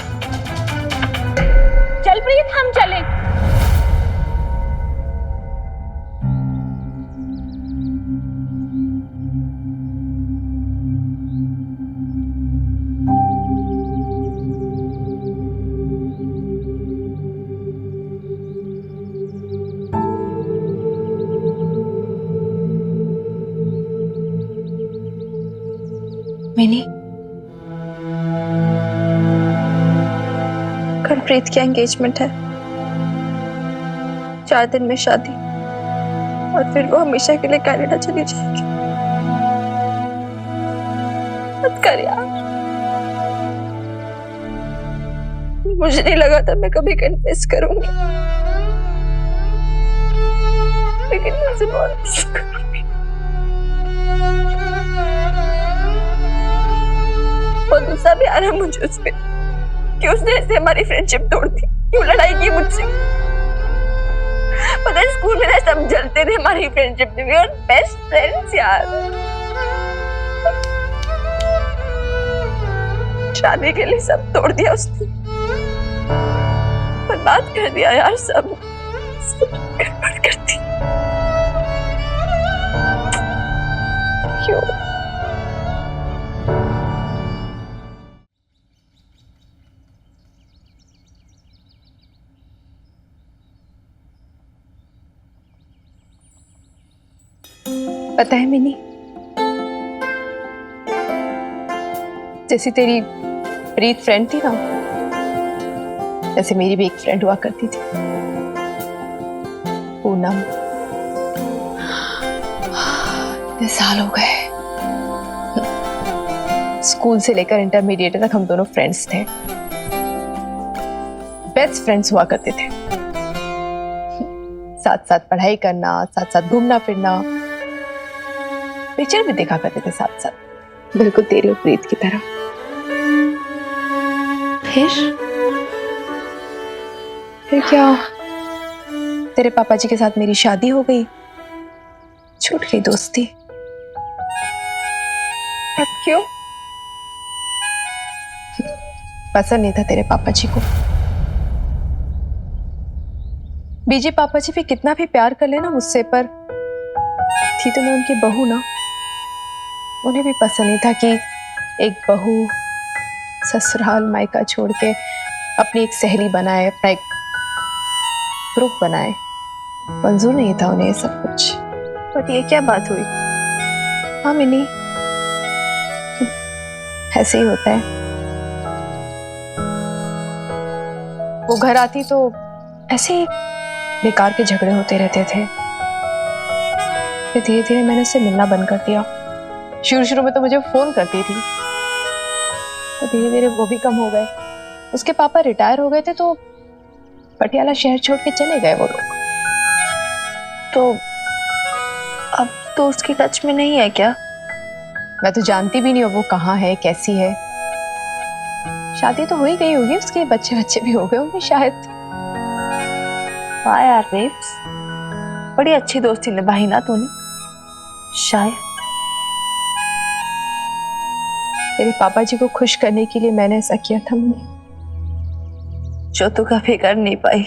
चल प्रीत, हम चले। मिनी, कल प्रीत की एंगेजमेंट है, 4 दिन में शादी, और फिर वो हमेशा के लिए कनाडा चली जाएगी। मत कर यार, मुझे नहीं लगा था मैं कभी कन्फेस करूंगी, लेकिन मुझे बहुत मिस करूंगी। और गुस्सा भी आ रहा है मुझे उस पे कि उसने ऐसे हमारी फ्रेंडशिप तोड़ दी, क्यों लड़ाई की मुझसे। पता है स्कूल में ना सब जलते थे हमारी फ्रेंडशिप में, और बेस्ट फ्रेंड्स यार। शादी के लिए सब तोड़ दिया उसने, बर्बाद कर दिया यार, सब गड़बड़ कर दी। क्यों? पता है मिनी, जैसी तेरी प्रीत फ्रेंड थी ना, जैसे मेरी भी एक फ्रेंड हुआ करती थी, पूनम। इतने साल हो गए, स्कूल से लेकर इंटरमीडिएट तक हम दोनों फ्रेंड्स थे, बेस्ट फ्रेंड्स हुआ करते थे। साथ साथ पढ़ाई करना, साथ साथ घूमना फिरना, पिक्चर भी देखा करते थे साथ साथ, बिल्कुल तेरी और प्रीत की तरह। फिर क्या, तेरे पापा जी के साथ मेरी शादी हो गई, छूट गई दोस्ती। क्यों? पसंद नहीं था तेरे पापा जी को। बीजी पापा जी भी कितना भी प्यार कर लेना मुझसे, पर थी तो मैं उनकी बहू ना, उन्हें भी पसंद नहीं था कि एक बहू ससुराल मायका छोड़ के अपनी एक सहेली बनाए, अपना एक ग्रुप बनाए। मंजूर नहीं था उन्हें ये सब कुछ। पर ये क्या बात हुई? हाँ मिनी, ऐसे ही होता है। वो घर आती तो ऐसे ही बेकार के झगड़े होते रहते थे। फिर धीरे धीरे मैंने उससे मिलना बंद कर दिया। शुरू शुरू में तो मुझे फोन करती थी, तो धीरे धीरे वो भी कम हो गए। उसके पापा रिटायर हो गए थे तो पटियाला शहर छोड़ के चले गए वो लोग। तो अब तो उसकी टच में नहीं है क्या? मैं तो जानती भी नहीं हूँ वो कहाँ है, कैसी है। शादी तो हो ही गई होगी उसके, बच्चे बच्चे भी हो गए होंगे शायद। वाह यार बेब्स, बड़ी अच्छी दोस्ती निभाई ना तूने। शायद तेरे पापा जी को खुश करने के लिए मैंने ऐसा किया था मम्मी, जो तू कभी कर नहीं पाई।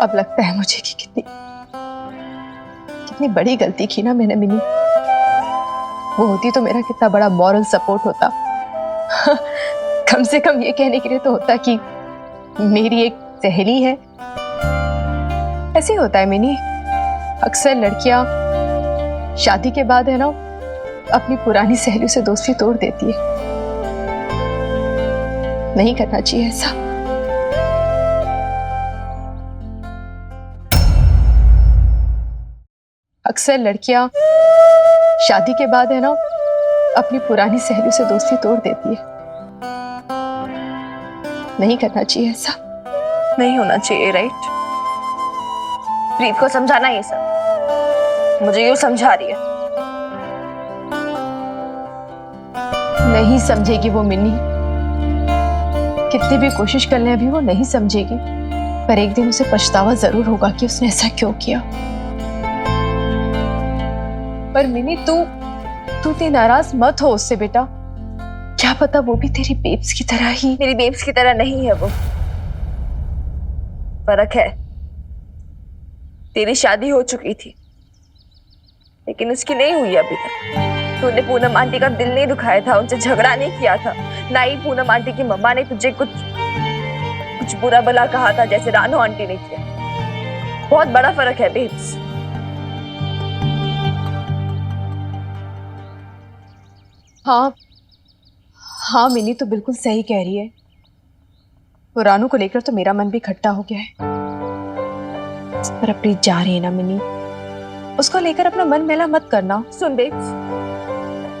अब लगता है मुझे कि कितनी बड़ी गलती की ना मैंने मिनी। वो होती तो मेरा कितना बड़ा मॉरल सपोर्ट होता। कम से कम ये कहने के लिए तो होता कि मेरी एक सहेली है। ऐसे ही होता है मिनी, अक्सर लड़कियां शादी के बाद है ना अपनी पुरानी सहेलियों से दोस्ती तोड़ देती है। नहीं करना चाहिए ऐसा। अक्सर लड़कियां शादी के बाद है ना अपनी पुरानी सहेलियों से दोस्ती तोड़ देती है। नहीं करना चाहिए ऐसा। नहीं होना चाहिए, राइट? प्रीत को समझाना ये सब, मुझे क्यों समझा रही है? नहीं समझेगी वो मिन्नी, कितनी भी कोशिश कर ले अभी वो नहीं समझेगी। पर एक दिन उसे पछतावा जरूर होगा कि उसने ऐसा क्यों किया। पर मिनी तू इतनी नाराज मत हो उससे बेटा। क्या पता वो भी तेरी बेब्स की तरह ही। मेरी बेब्स की तरह नहीं है वो, फर्क है। तेरी शादी हो चुकी थी लेकिन उसकी नहीं हुई अभी तक। तूने पूनम आंटी का दिल नहीं दुखाया था, उनसे झगड़ा नहीं किया था, ना ही पूनम आंटी की मम्मा ने तुझे कुछ बुरा भला कहा था जैसे रानो आंटी ने किया। बहुत बड़ा फर्क है बेब्स। हाँ हाँ, मिनी तो बिल्कुल सही कह रही है। वो रानू को लेकर तो मेरा मन भी खट्टा हो गया है। पर अपनी जा रही है ना मिनी, उसको लेकर अपना मन मेला मत करना। सुन बेच,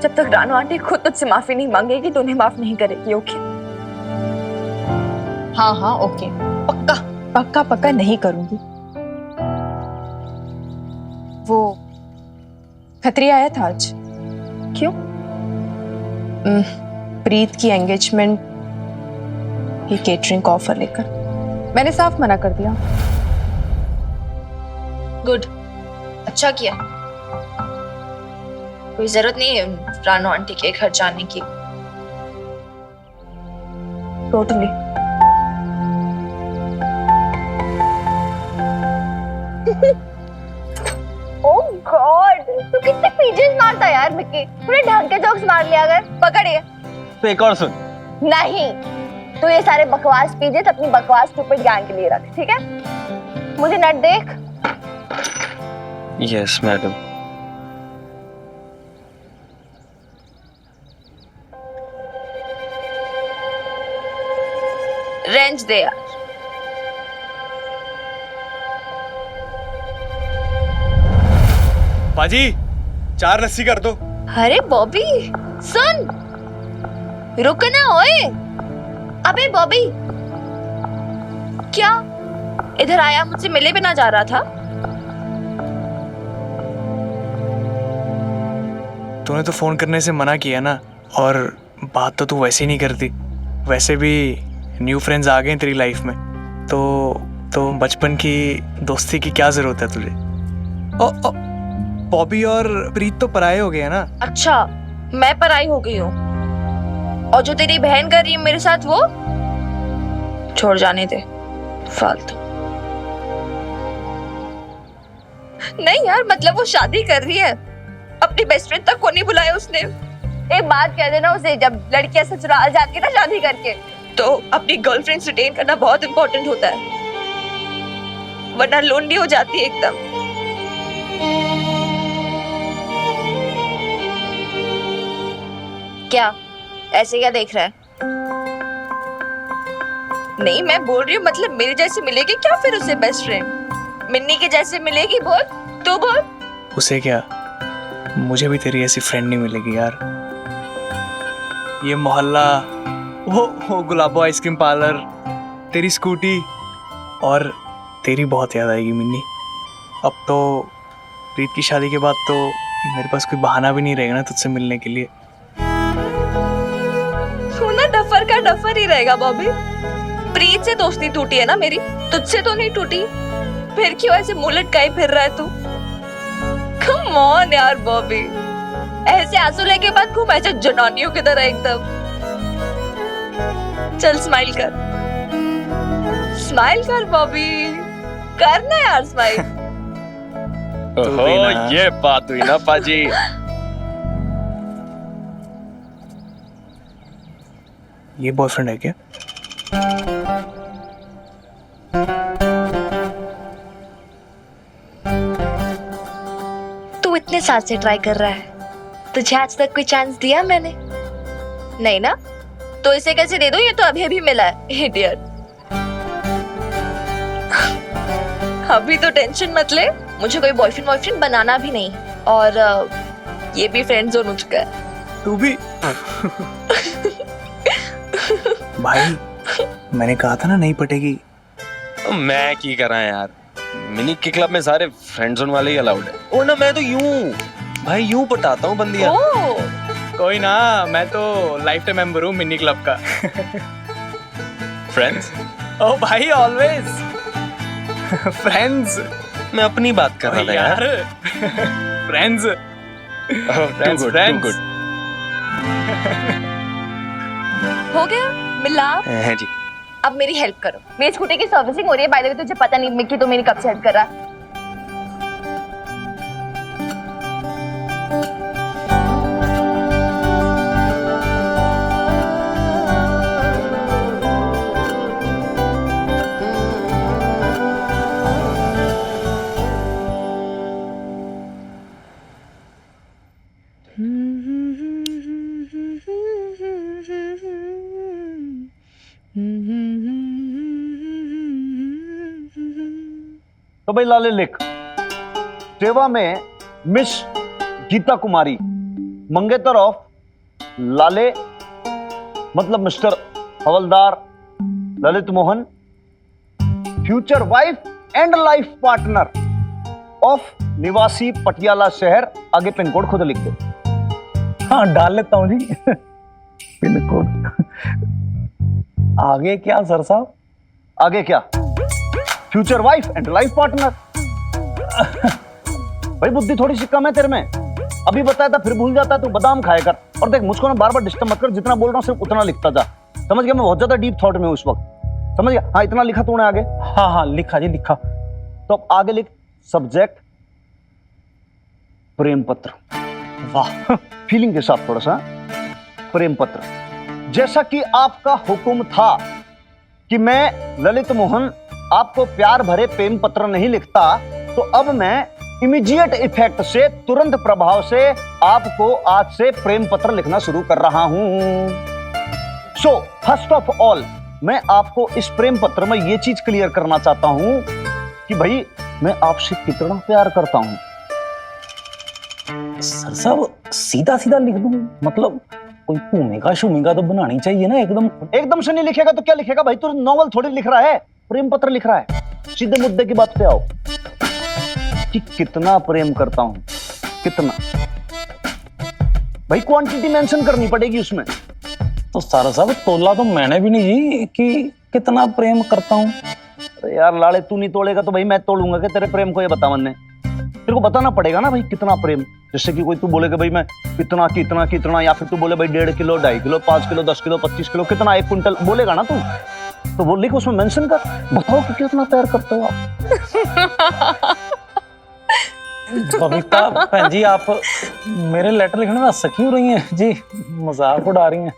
जब तक रानू आंटी खुद तुझसे माफी नहीं मांगेगी तो उन्हें माफ नहीं करेगी। ओके? हाँ हाँ ओके, पक्का पक्का पक्का नहीं करूंगी। वो खतरी आया था आज। क्यों? प्रीत की एंगेजमेंट की केटरिंग का ऑफर लेकर मैंने साफ मना कर दिया। गुड, अच्छा किया। कोई जरूरत नहीं है रानू आंटी के घर जाने की। टोटली। ओह गॉड, तू कितने पीजेस मारता है यार मिक्की। पूरे ढंग के जोक्स मार लिया अगर। पकड़िए। तो एक और सुन। नहीं, तो ये सारे बकवास पीजेस अपनी बकवास स्टूपिड गैंग के लिए रख, ठीक है? मुझे नट देख। Yes madam. रेंज दे यार। बाजी 4 लस्सी कर दो। अरे बॉबी सुन, रुक ना ओए। अबे बॉबी, क्या इधर आया मुझसे मिले बिना जा रहा था? तूने तो फोन करने से मना किया ना, और बात तो तू वैसे ही नहीं करती। वैसे भी न्यू फ्रेंड्स आ गए तेरी लाइफ में, तो बचपन की दोस्ती की क्या जरूरत है तुझे? ओ बॉबी और प्रीत तो पराये हो गए हैं ना। अच्छा, मैं पराई हो गई हूँ, और जो तेरी बहन कर रही है मेरे साथ वो छोड़ जाने दे, फालतू। नहीं यार, मतलब वो शादी कर रही है, अपनी बेस्ट फ्रेंड तक को नहीं बुलाया उसने। एक बात कह देना उसे, जब लड़कियां ससुराल जाती है ना शादी करके, तो अपनी गर्लफ्रेंड रिटेन करना बहुत इंपॉर्टेंट होता है, वरना लोनली हो जाती है एकदम। क्या ऐसे क्या देख रहा है? नहीं, मैं बोल रही हूँ मतलब मेरे जैसे मिलेगी क्या फिर उसे बेस्ट फ्रेंड? मिन्नी के जैसे मिलेगी? बोल, तू बोल। उसे क्या, मुझे भी तेरी ऐसी फ्रेंड नहीं मिलेगी यार। ये मोहल्ला, वो गुलाबो आइसक्रीम पार्लर, तेरी स्कूटी, और तेरी बहुत याद आएगी मिन्नी। अब तो प्रीत की शादी के बाद तो मेरे पास कोई बहाना भी नहीं रहेगा ना तुझसे मिलने के लिए। ना डफर का डफर ही रहेगा बॉबी। प्रीत से दोस्ती टूटी है ना मेरी, तुझसे तो नहीं टूटी। फिर क्यों ऐसे मुंह लटकाए फिर रहा है तू? कम ऑन यार बॉबी, ऐसे आंसू लेके बाद घूम ऐसे जनानियों की तरह एकदम। चल स्माइल कर, स्माइल कर बॉबी, करना यार स्माइल। ओहो, ये बात हुई ना पाजी। ये बॉयफ्रेंड है क्या? तू इतने साल से ट्राई कर रहा है, तुझे आज तक कोई चांस दिया मैंने? नहीं ना, तो इसे कैसे दे दूं? ये तो अभी अभी मिला है, इडियट। अभी तो टेंशन मत ले, मुझे कोई बॉयफ्रेंड बनाना भी नहीं, और ये भी फ्रेंड जोन हो चुका है। तू भी? भाई मैंने कहा था ना नहीं पटेगी। मैं की करा यार, मिनी के क्लब में सारे फ्रेंड जोन वाले ही अलाउड है। ओ ना, मैं तो भाई यूं पटाता हूँ बंदियां। कोई ना, मैं तो लाइफ टाइम मेंबर हूँ मिनी क्लब का। फ्रेंड्स? ओ भाई ऑलवेज फ्रेंड्स। मैं अपनी बात कर रहा था यार। फ्रेंड्स। गुड। हो गया मिलाप? हाँ जी। अब मेरी हेल्प करो, मेरी स्कूटी की सर्विसिंग हो रही है। बाय द वे तुझे पता नहीं मिक्की तो मेरी कब से हेल्प कर रहा है। तो भाई लाले लिख, सेवा में मिस गीता कुमारी, मंगेतर ऑफ लाले मतलब mister havildar Lalit Mohan, future wife and life partner of निवासी पटियाला शहर। आगे पिन कोड खुद लिख दे। हाँ डाल लेता हूँ जी। पिन कोड आगे क्या सर साहब? आगे क्या? Future wife and life partner. भाई बुद्धि थोड़ी सी कम है तेरे में। अभी बताया था फिर भूल जाता है, तू बादाम खाया कर। और देख मुझको ना बार बार डिस्टर्ब मत कर, जितना बोल रहा हूँ सिर्फ उतना लिखता जा, समझ गया? मैं बहुत ज्यादा डीप थॉट में हूँ उस वक्त, समझ गया? हाँ इतना लिखा तूने आगे? हाँ हाँ लिखा जी लिखा। तो अब आगे लिख, सब्जेक्ट प्रेम पत्र। वाह, फीलिंग के साथ थोड़ा सा। प्रेम पत्र। जैसा कि आपका हुक्म था कि मैं ललित मोहन आपको प्यार भरे प्रेम पत्र नहीं लिखता, तो अब मैं इमीडिएट इफेक्ट से, तुरंत प्रभाव से आपको आज से प्रेम पत्र लिखना शुरू कर रहा हूं। सो फर्स्ट ऑफ ऑल मैं आपको इस प्रेम पत्र में यह चीज क्लियर करना चाहता हूं कि भाई मैं आपसे कितना प्यार करता हूं। सर साहब सीधा सीधा लिख दूं? मतलब कोई भूमिका शूमिका तो बनानी चाहिए ना। एकदम से नहीं लिखेगा तो क्या लिखेगा भाई? तू नॉवल थोड़ी लिख रहा है, प्रेम पत्र लिख रहा है। सीधे मुद्दे की बात पे आओ कि कितना प्रेम करता हूं, कितना। भाई क्वांटिटी मेंशन करनी पड़ेगी उसमें। तो सर साहब तोला तो मैंने भी नहीं जी कि कितना प्रेम करता हूं। अरे यार लाले, तू नहीं तोड़ेगा तो भाई मैं तोड़ूंगा कि तेरे प्रेम को ये बता। मैंने तेरे को बताना पड़ेगा ना भाई कितना प्रेम। जैसे कि कोई तू बोलेगा भाई मैं कितना कितना कितना, या फिर तू बोले भाई 1.5 kilo 2.5 kilo 5 kilo 10 kilo 25 kilo, कितना 1 क्विंटल बोलेगा ना तू, तो वो लिख उसमें मेंशन कर, बताओ कि कितना प्यार करते हो आप। बबीता बहन जी आप मेरे लेटर लिखने में सखी हो रही हैं जी, मजाक उड़ा रही हैं।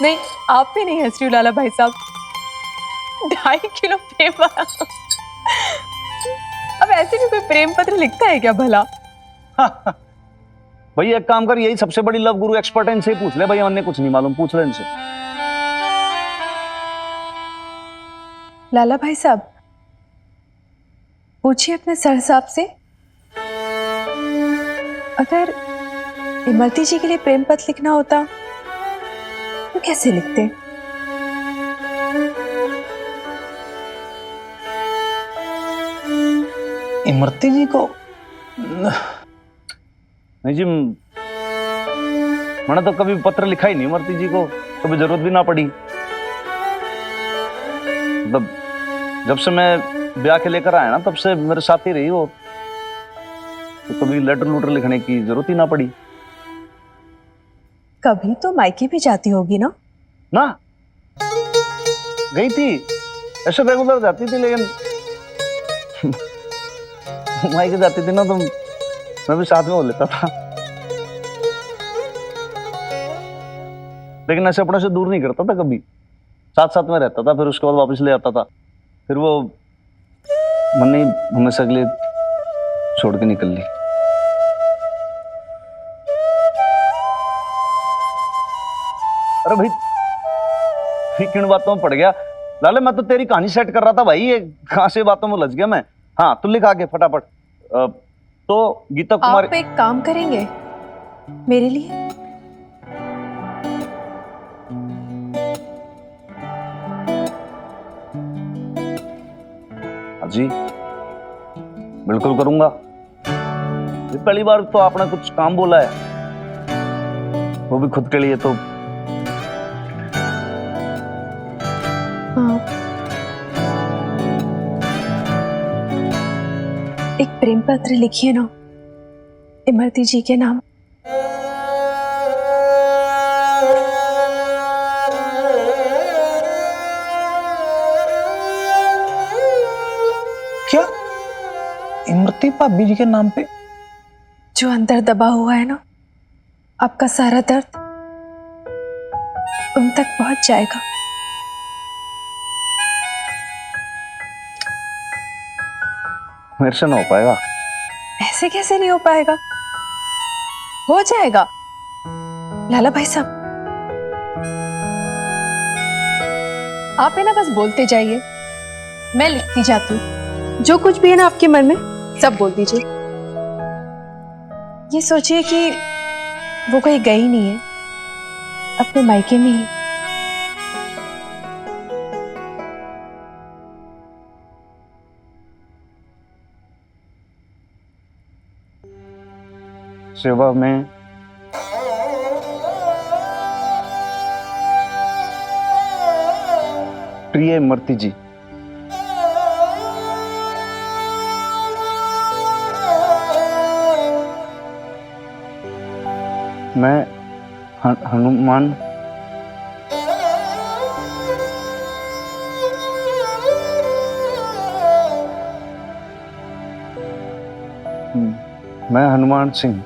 नहीं आप भी नहीं हंस रही हो लाला भाई साहब। 2.5 किलो प्रेम। अब ऐसे भी कोई प्रेम पत्र लिखता है क्या भला? भाई एक काम कर, यही सबसे बड़ी लव गुरु एक्सपर्ट है, इनसे पूछ ले भाई, हमने कुछ नहीं मालूम, पूछ ले इनसे। लाला भाई साहब पूछिए अपने सर साहब से, अगर इमरती जी के लिए प्रेम पत्र लिखना होता तो कैसे लिखते? इमरती जी को? नहीं जी, मैंने तो कभी पत्र लिखा ही नहीं इमरती जी को, कभी जरूरत भी ना पड़ी। मतलब जब से मैं ब्याह के लेकर आया ना तब से मेरे साथ ही रही वो, तो कभी लेटर लूटर लिखने की जरूरत ही ना पड़ी। कभी तो मायके भी जाती होगी ना? ना गई थी, ऐसे रेगुलर जाती थी, लेकिन मायके जाती थी ना तो मैं भी साथ में हो लेता था, लेकिन ऐसे अपने से दूर नहीं करता था कभी, साथ साथ में रहता था, फिर उसके बाद वापस ले आता था। फिर वो मन नहीं हमेशा के लिए छोड़ के निकल ली। अरे भाई किन बातों में पड़ गया लाले, मैं तो तेरी कहानी सेट कर रहा था भाई, ये कहां से बातों में लग गया मैं। हाँ तू लिख आगे फटाफट। तो गीता कुमारी, आप एक काम करेंगे मेरे लिए? जी बिल्कुल करूंगा। ये पहली बार तो आपने कुछ काम बोला है, वो भी खुद के लिए, तो हाँ। एक प्रेम पत्र लिखिए ना इमरती जी के नाम। क्या इमरती भाभी जी के नाम पे? जो अंदर दबा हुआ है ना आपका सारा दर्द, उन तक पहुंच जाएगा। मेरे से ना हो पाएगा। ऐसे कैसे नहीं हो पाएगा? हो जाएगा लाला भाई साहब, आप है ना बस बोलते जाइए, मैं लिखती जाती हूँ। जो कुछ भी है ना आपके मन में सब बोल दीजिए। ये सोचिए कि वो कहीं गई नहीं है, अपने मायके में ही। सेवा में प्रिय इमरती जी, मैं हनुमान मैं हनुमान सिंह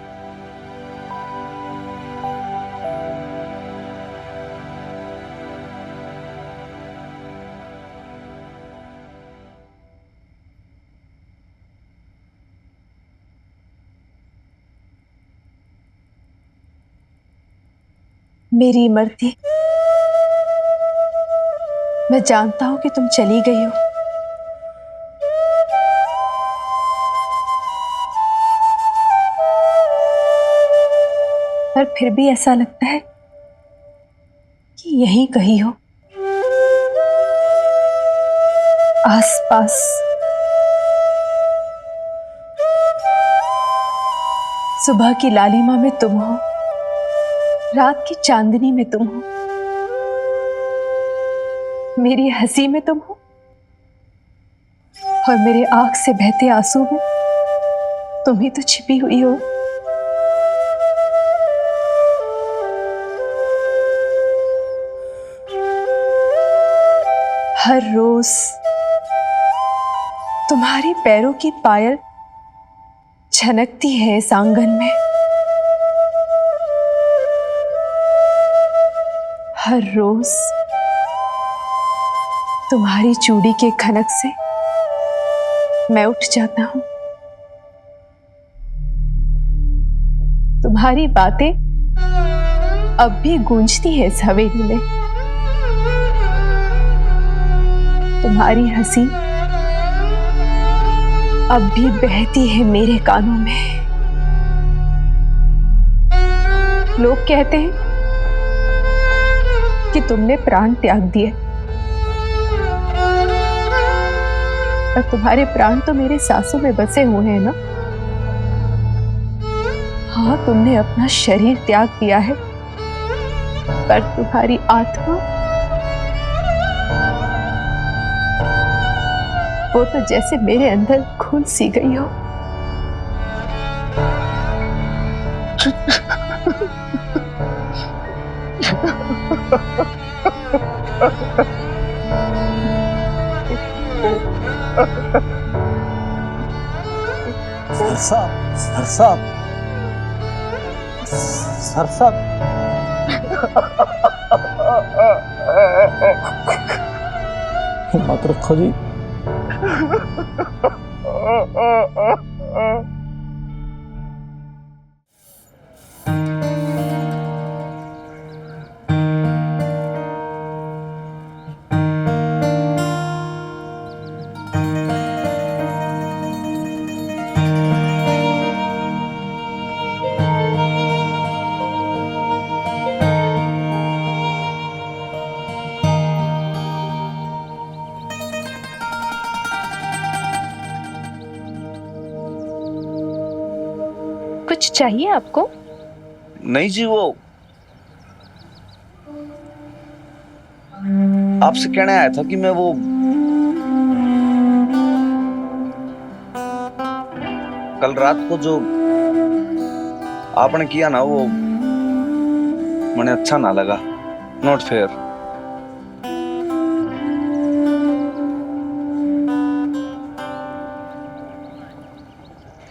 मेरी इमरती, मैं जानता हूं कि तुम चली गई हो, पर फिर भी ऐसा लगता है कि यहीं कहीं हो, आसपास। सुबह की लालिमा में तुम हो, रात की चांदनी में तुम हो, मेरी हंसी में तुम हो, और मेरे आंख से बहते आंसू में तुम ही तो छिपी हुई हो। हर रोज तुम्हारे पैरों की पायल छनकती है इस आंगन में। हर रोज तुम्हारी चूड़ी के खनक से मैं उठ जाता हूं। तुम्हारी बातें अब भी गूंजती है इस हवेली में। तुम्हारी हंसी अब भी बहती है मेरे कानों में। लोग कहते हैं कि तुमने प्राण त्याग दिए, पर तुम्हारे प्राण तो मेरे सांसों में बसे हुए हैं ना। हाँ, तुमने अपना शरीर त्याग दिया है, पर तुम्हारी आत्मा वो तो जैसे मेरे अंदर घुल सी गई हो। सरसा हिम्मत रखो जी। कुछ चाहिए आपको? नहीं जी, वो आपसे कहने आया था कि मैं वो कल रात को जो आपने किया ना, वो मुझे अच्छा ना लगा। Not fair.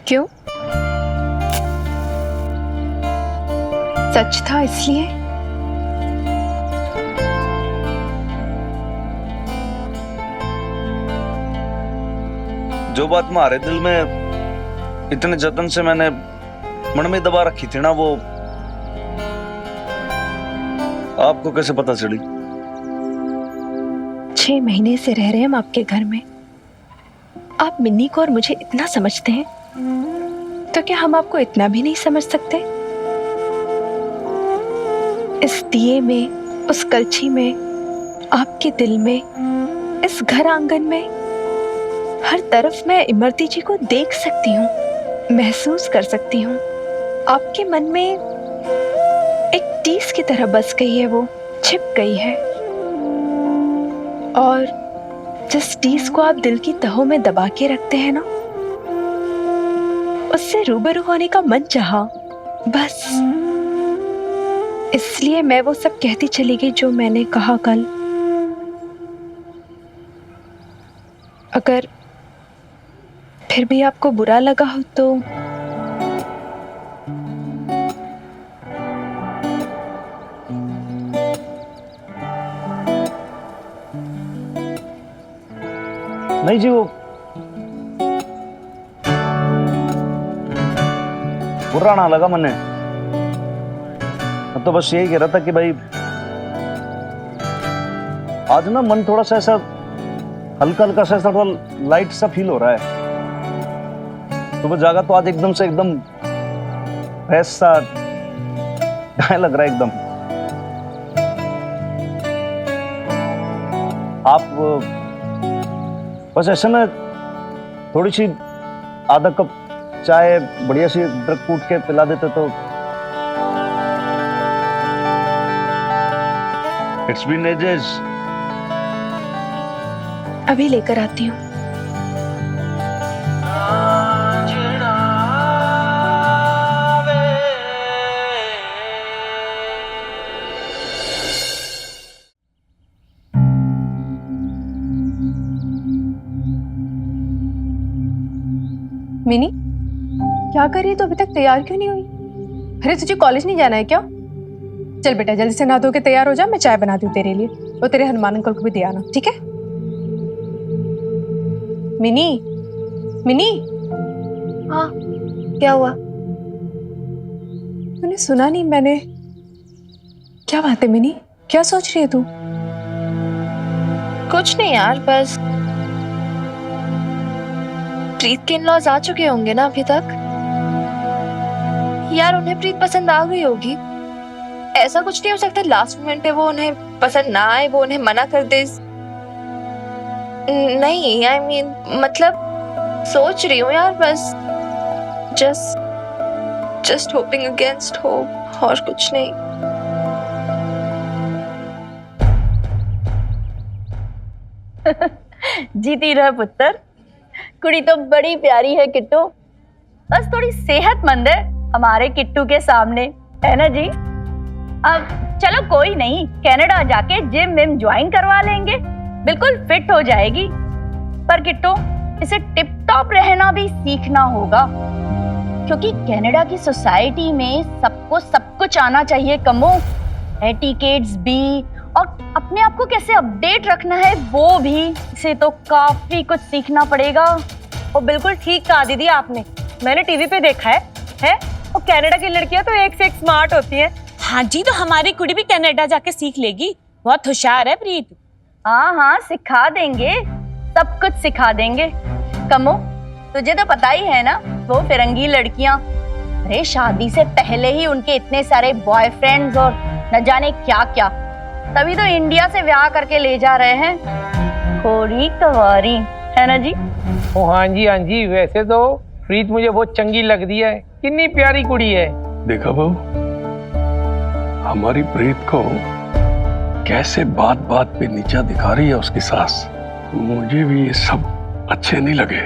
क्यों? सच था इसलिए? जो बात हमारे दिल में इतने जतन से मैंने मन में दबा रखी थी ना, वो आपको कैसे पता चली? 6 महीने से रह रहे हैं हम आपके घर में, आप मिन्नी को और मुझे इतना समझते हैं, तो क्या हम आपको इतना भी नहीं समझ सकते? इस दिए में, उस कलछी में, आपके दिल में, इस घर आंगन में, हर तरफ मैं इमरती जी को देख सकती हूँ, महसूस कर सकती हूँ। आपके मन में एक टीस की तरह बस गई है, वो छिप गई है। और जिस टीस को आप दिल की तहों में दबा के रखते हैं ना, उससे रूबरू होने का मन चाहा, बस इसलिए मैं वो सब कहती चली गई जो मैंने कहा कल। अगर फिर भी आपको बुरा लगा हो तो नहीं जी, वो बुरा ना लगा मैंने। मैं तो बस यही कह रहा था कि भाई आज ना मन थोड़ा सा ऐसा हल्का हल्का सा थोड़ा लाइट सा फील हो रहा है। सुबह जागा तो आज एकदम से एकदम फ्रेश सा लग रहा है एकदम। आप बस ऐसे में थोड़ी सी आधा कप चाय बढ़िया सी अदरक कूट के पिला देते तो। It's been ages. अभी लेकर आती हूँ। मिनी, क्या कर रही है? तो अभी तक तैयार क्यों नहीं हुई? अरे तुझे कॉलेज नहीं जाना है क्या? चल बेटा जल्दी से नहा धो के तैयार हो जा, मैं चाय बनाती हूँ तेरे लिए, और तेरे हनुमान अंकल को भी दे आना, ठीक है? Mini, mini. हाँ, क्या हुआ? तूने सुना नहीं? मैंने क्या बात है मिनी? क्या सोच रही है तू? कुछ नहीं यार, बस प्रीत के इन-लॉज आ चुके होंगे ना अभी तक। यार उन्हें प्रीत पसंद आ गई होगी। ऐसा कुछ नहीं हो सकता लास्ट मोमेंट पे वो उन्हें पसंद ना आए, वो उन्हें मना कर दे। नहीं आई मीन मतलब सोच रही हूँ यार, बस जस्ट होपिंग अगेंस्ट होप, और कुछ नहीं। जीती रह पुत्र, कुड़ी तो बड़ी प्यारी है किट्टू, बस थोड़ी सेहतमंद है हमारे किट्टू के सामने, है ना जी? अब चलो कोई नहीं, कनाडा जाके जिम विम ज्वाइन करवा लेंगे, बिल्कुल फिट हो जाएगी। पर किट्टू इसे टिप टॉप रहना भी सीखना होगा, क्योंकि कनाडा की सोसाइटी में सबको सब कुछ आना चाहिए कमो, एटिकेट्स भी, और अपने आप को कैसे अपडेट रखना है वो भी, इसे तो काफी कुछ सीखना पड़ेगा। वो बिल्कुल ठीक कहा दीदी आपने, मैंने टीवी पे देखा है? और कनाडा की लड़कियां तो एक से एक स्मार्ट होती हैं। हाँ जी, तो हमारी कुड़ी भी कनाडा जाके सीख लेगी, बहुत होशियार है प्रीत। हाँ सिखा देंगे, सब कुछ सिखा देंगे। कमो तुझे तो पता ही है ना, वो फिरंगी लड़कियां, अरे शादी से पहले ही उनके इतने सारे बॉयफ्रेंड्स और न जाने क्या क्या, तभी तो इंडिया से ब्याह करके ले जा रहे हैं। थोड़ी कवारी है ना जी? ओ हाँ जी, वैसे तो प्रीत मुझे बहुत चंगी लगती है, कितनी प्यारी कुड़ी है। देखा बहू, हमारी प्रीत को कैसे बात बात पे नीचा दिखा रही है उसकी सास। मुझे भी ये सब अच्छे नहीं लगे।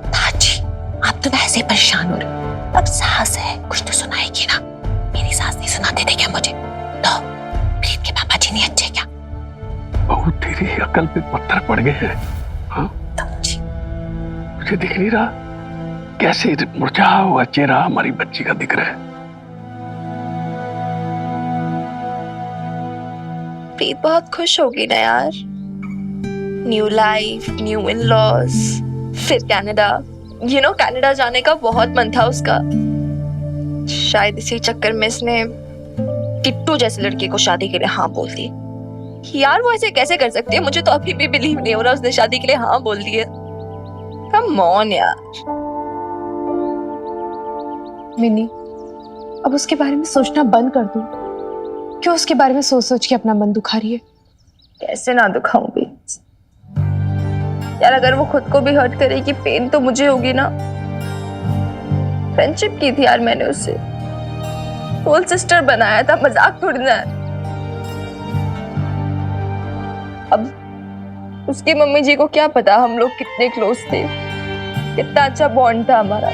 ताजी, आप तो वैसे परेशान हो रहे, अब सास है कुछ तो सुनाएगी ना। मेरी सास नहीं सुनाते थे क्या मुझे? तो प्रीत के पापा जी नहीं अच्छे क्या? बहू तेरी अकल पे पत्थर पड़ गए हैं। हाँ मुझे दिख नहीं रहा कैसे मुरझाया हुआ चेहरा हमारी बच्ची का दिख रहा है। प्रीत बहुत खुश होगी ना यार, न्यू लाइफ, न्यू इन-लॉज, फिर कनाडा। कनाडा जाने का बहुत मन था उसका, शायद इसी चक्कर में इसने किट्टू जैसे लड़के को शादी के लिए हाँ बोल दी। यार वो ऐसे कैसे कर सकती है? मुझे तो अभी भी बिलीव नहीं हो रहा उसने शादी के लिए हाँ बोल दी है। कम ऑन यार। मिनी, अब उसके बारे में सोचना बंद कर दूं? क्यों उसके बारे में सोच सोच के अपना मन दुखा रही है? कैसे ना दुखाऊंगी यार, अगर वो खुद को भी हर्ट करेगी पेन तो मुझे होगी ना। फ्रेंडशिप की थी यार मैंने उससे, सोल सिस्टर बनाया था, मजाक थोड़ी ना है। अब उसकी मम्मी जी को क्या पता हम लोग कितने क्लोज थे, कितना अच्छा बॉन्ड था हमारा।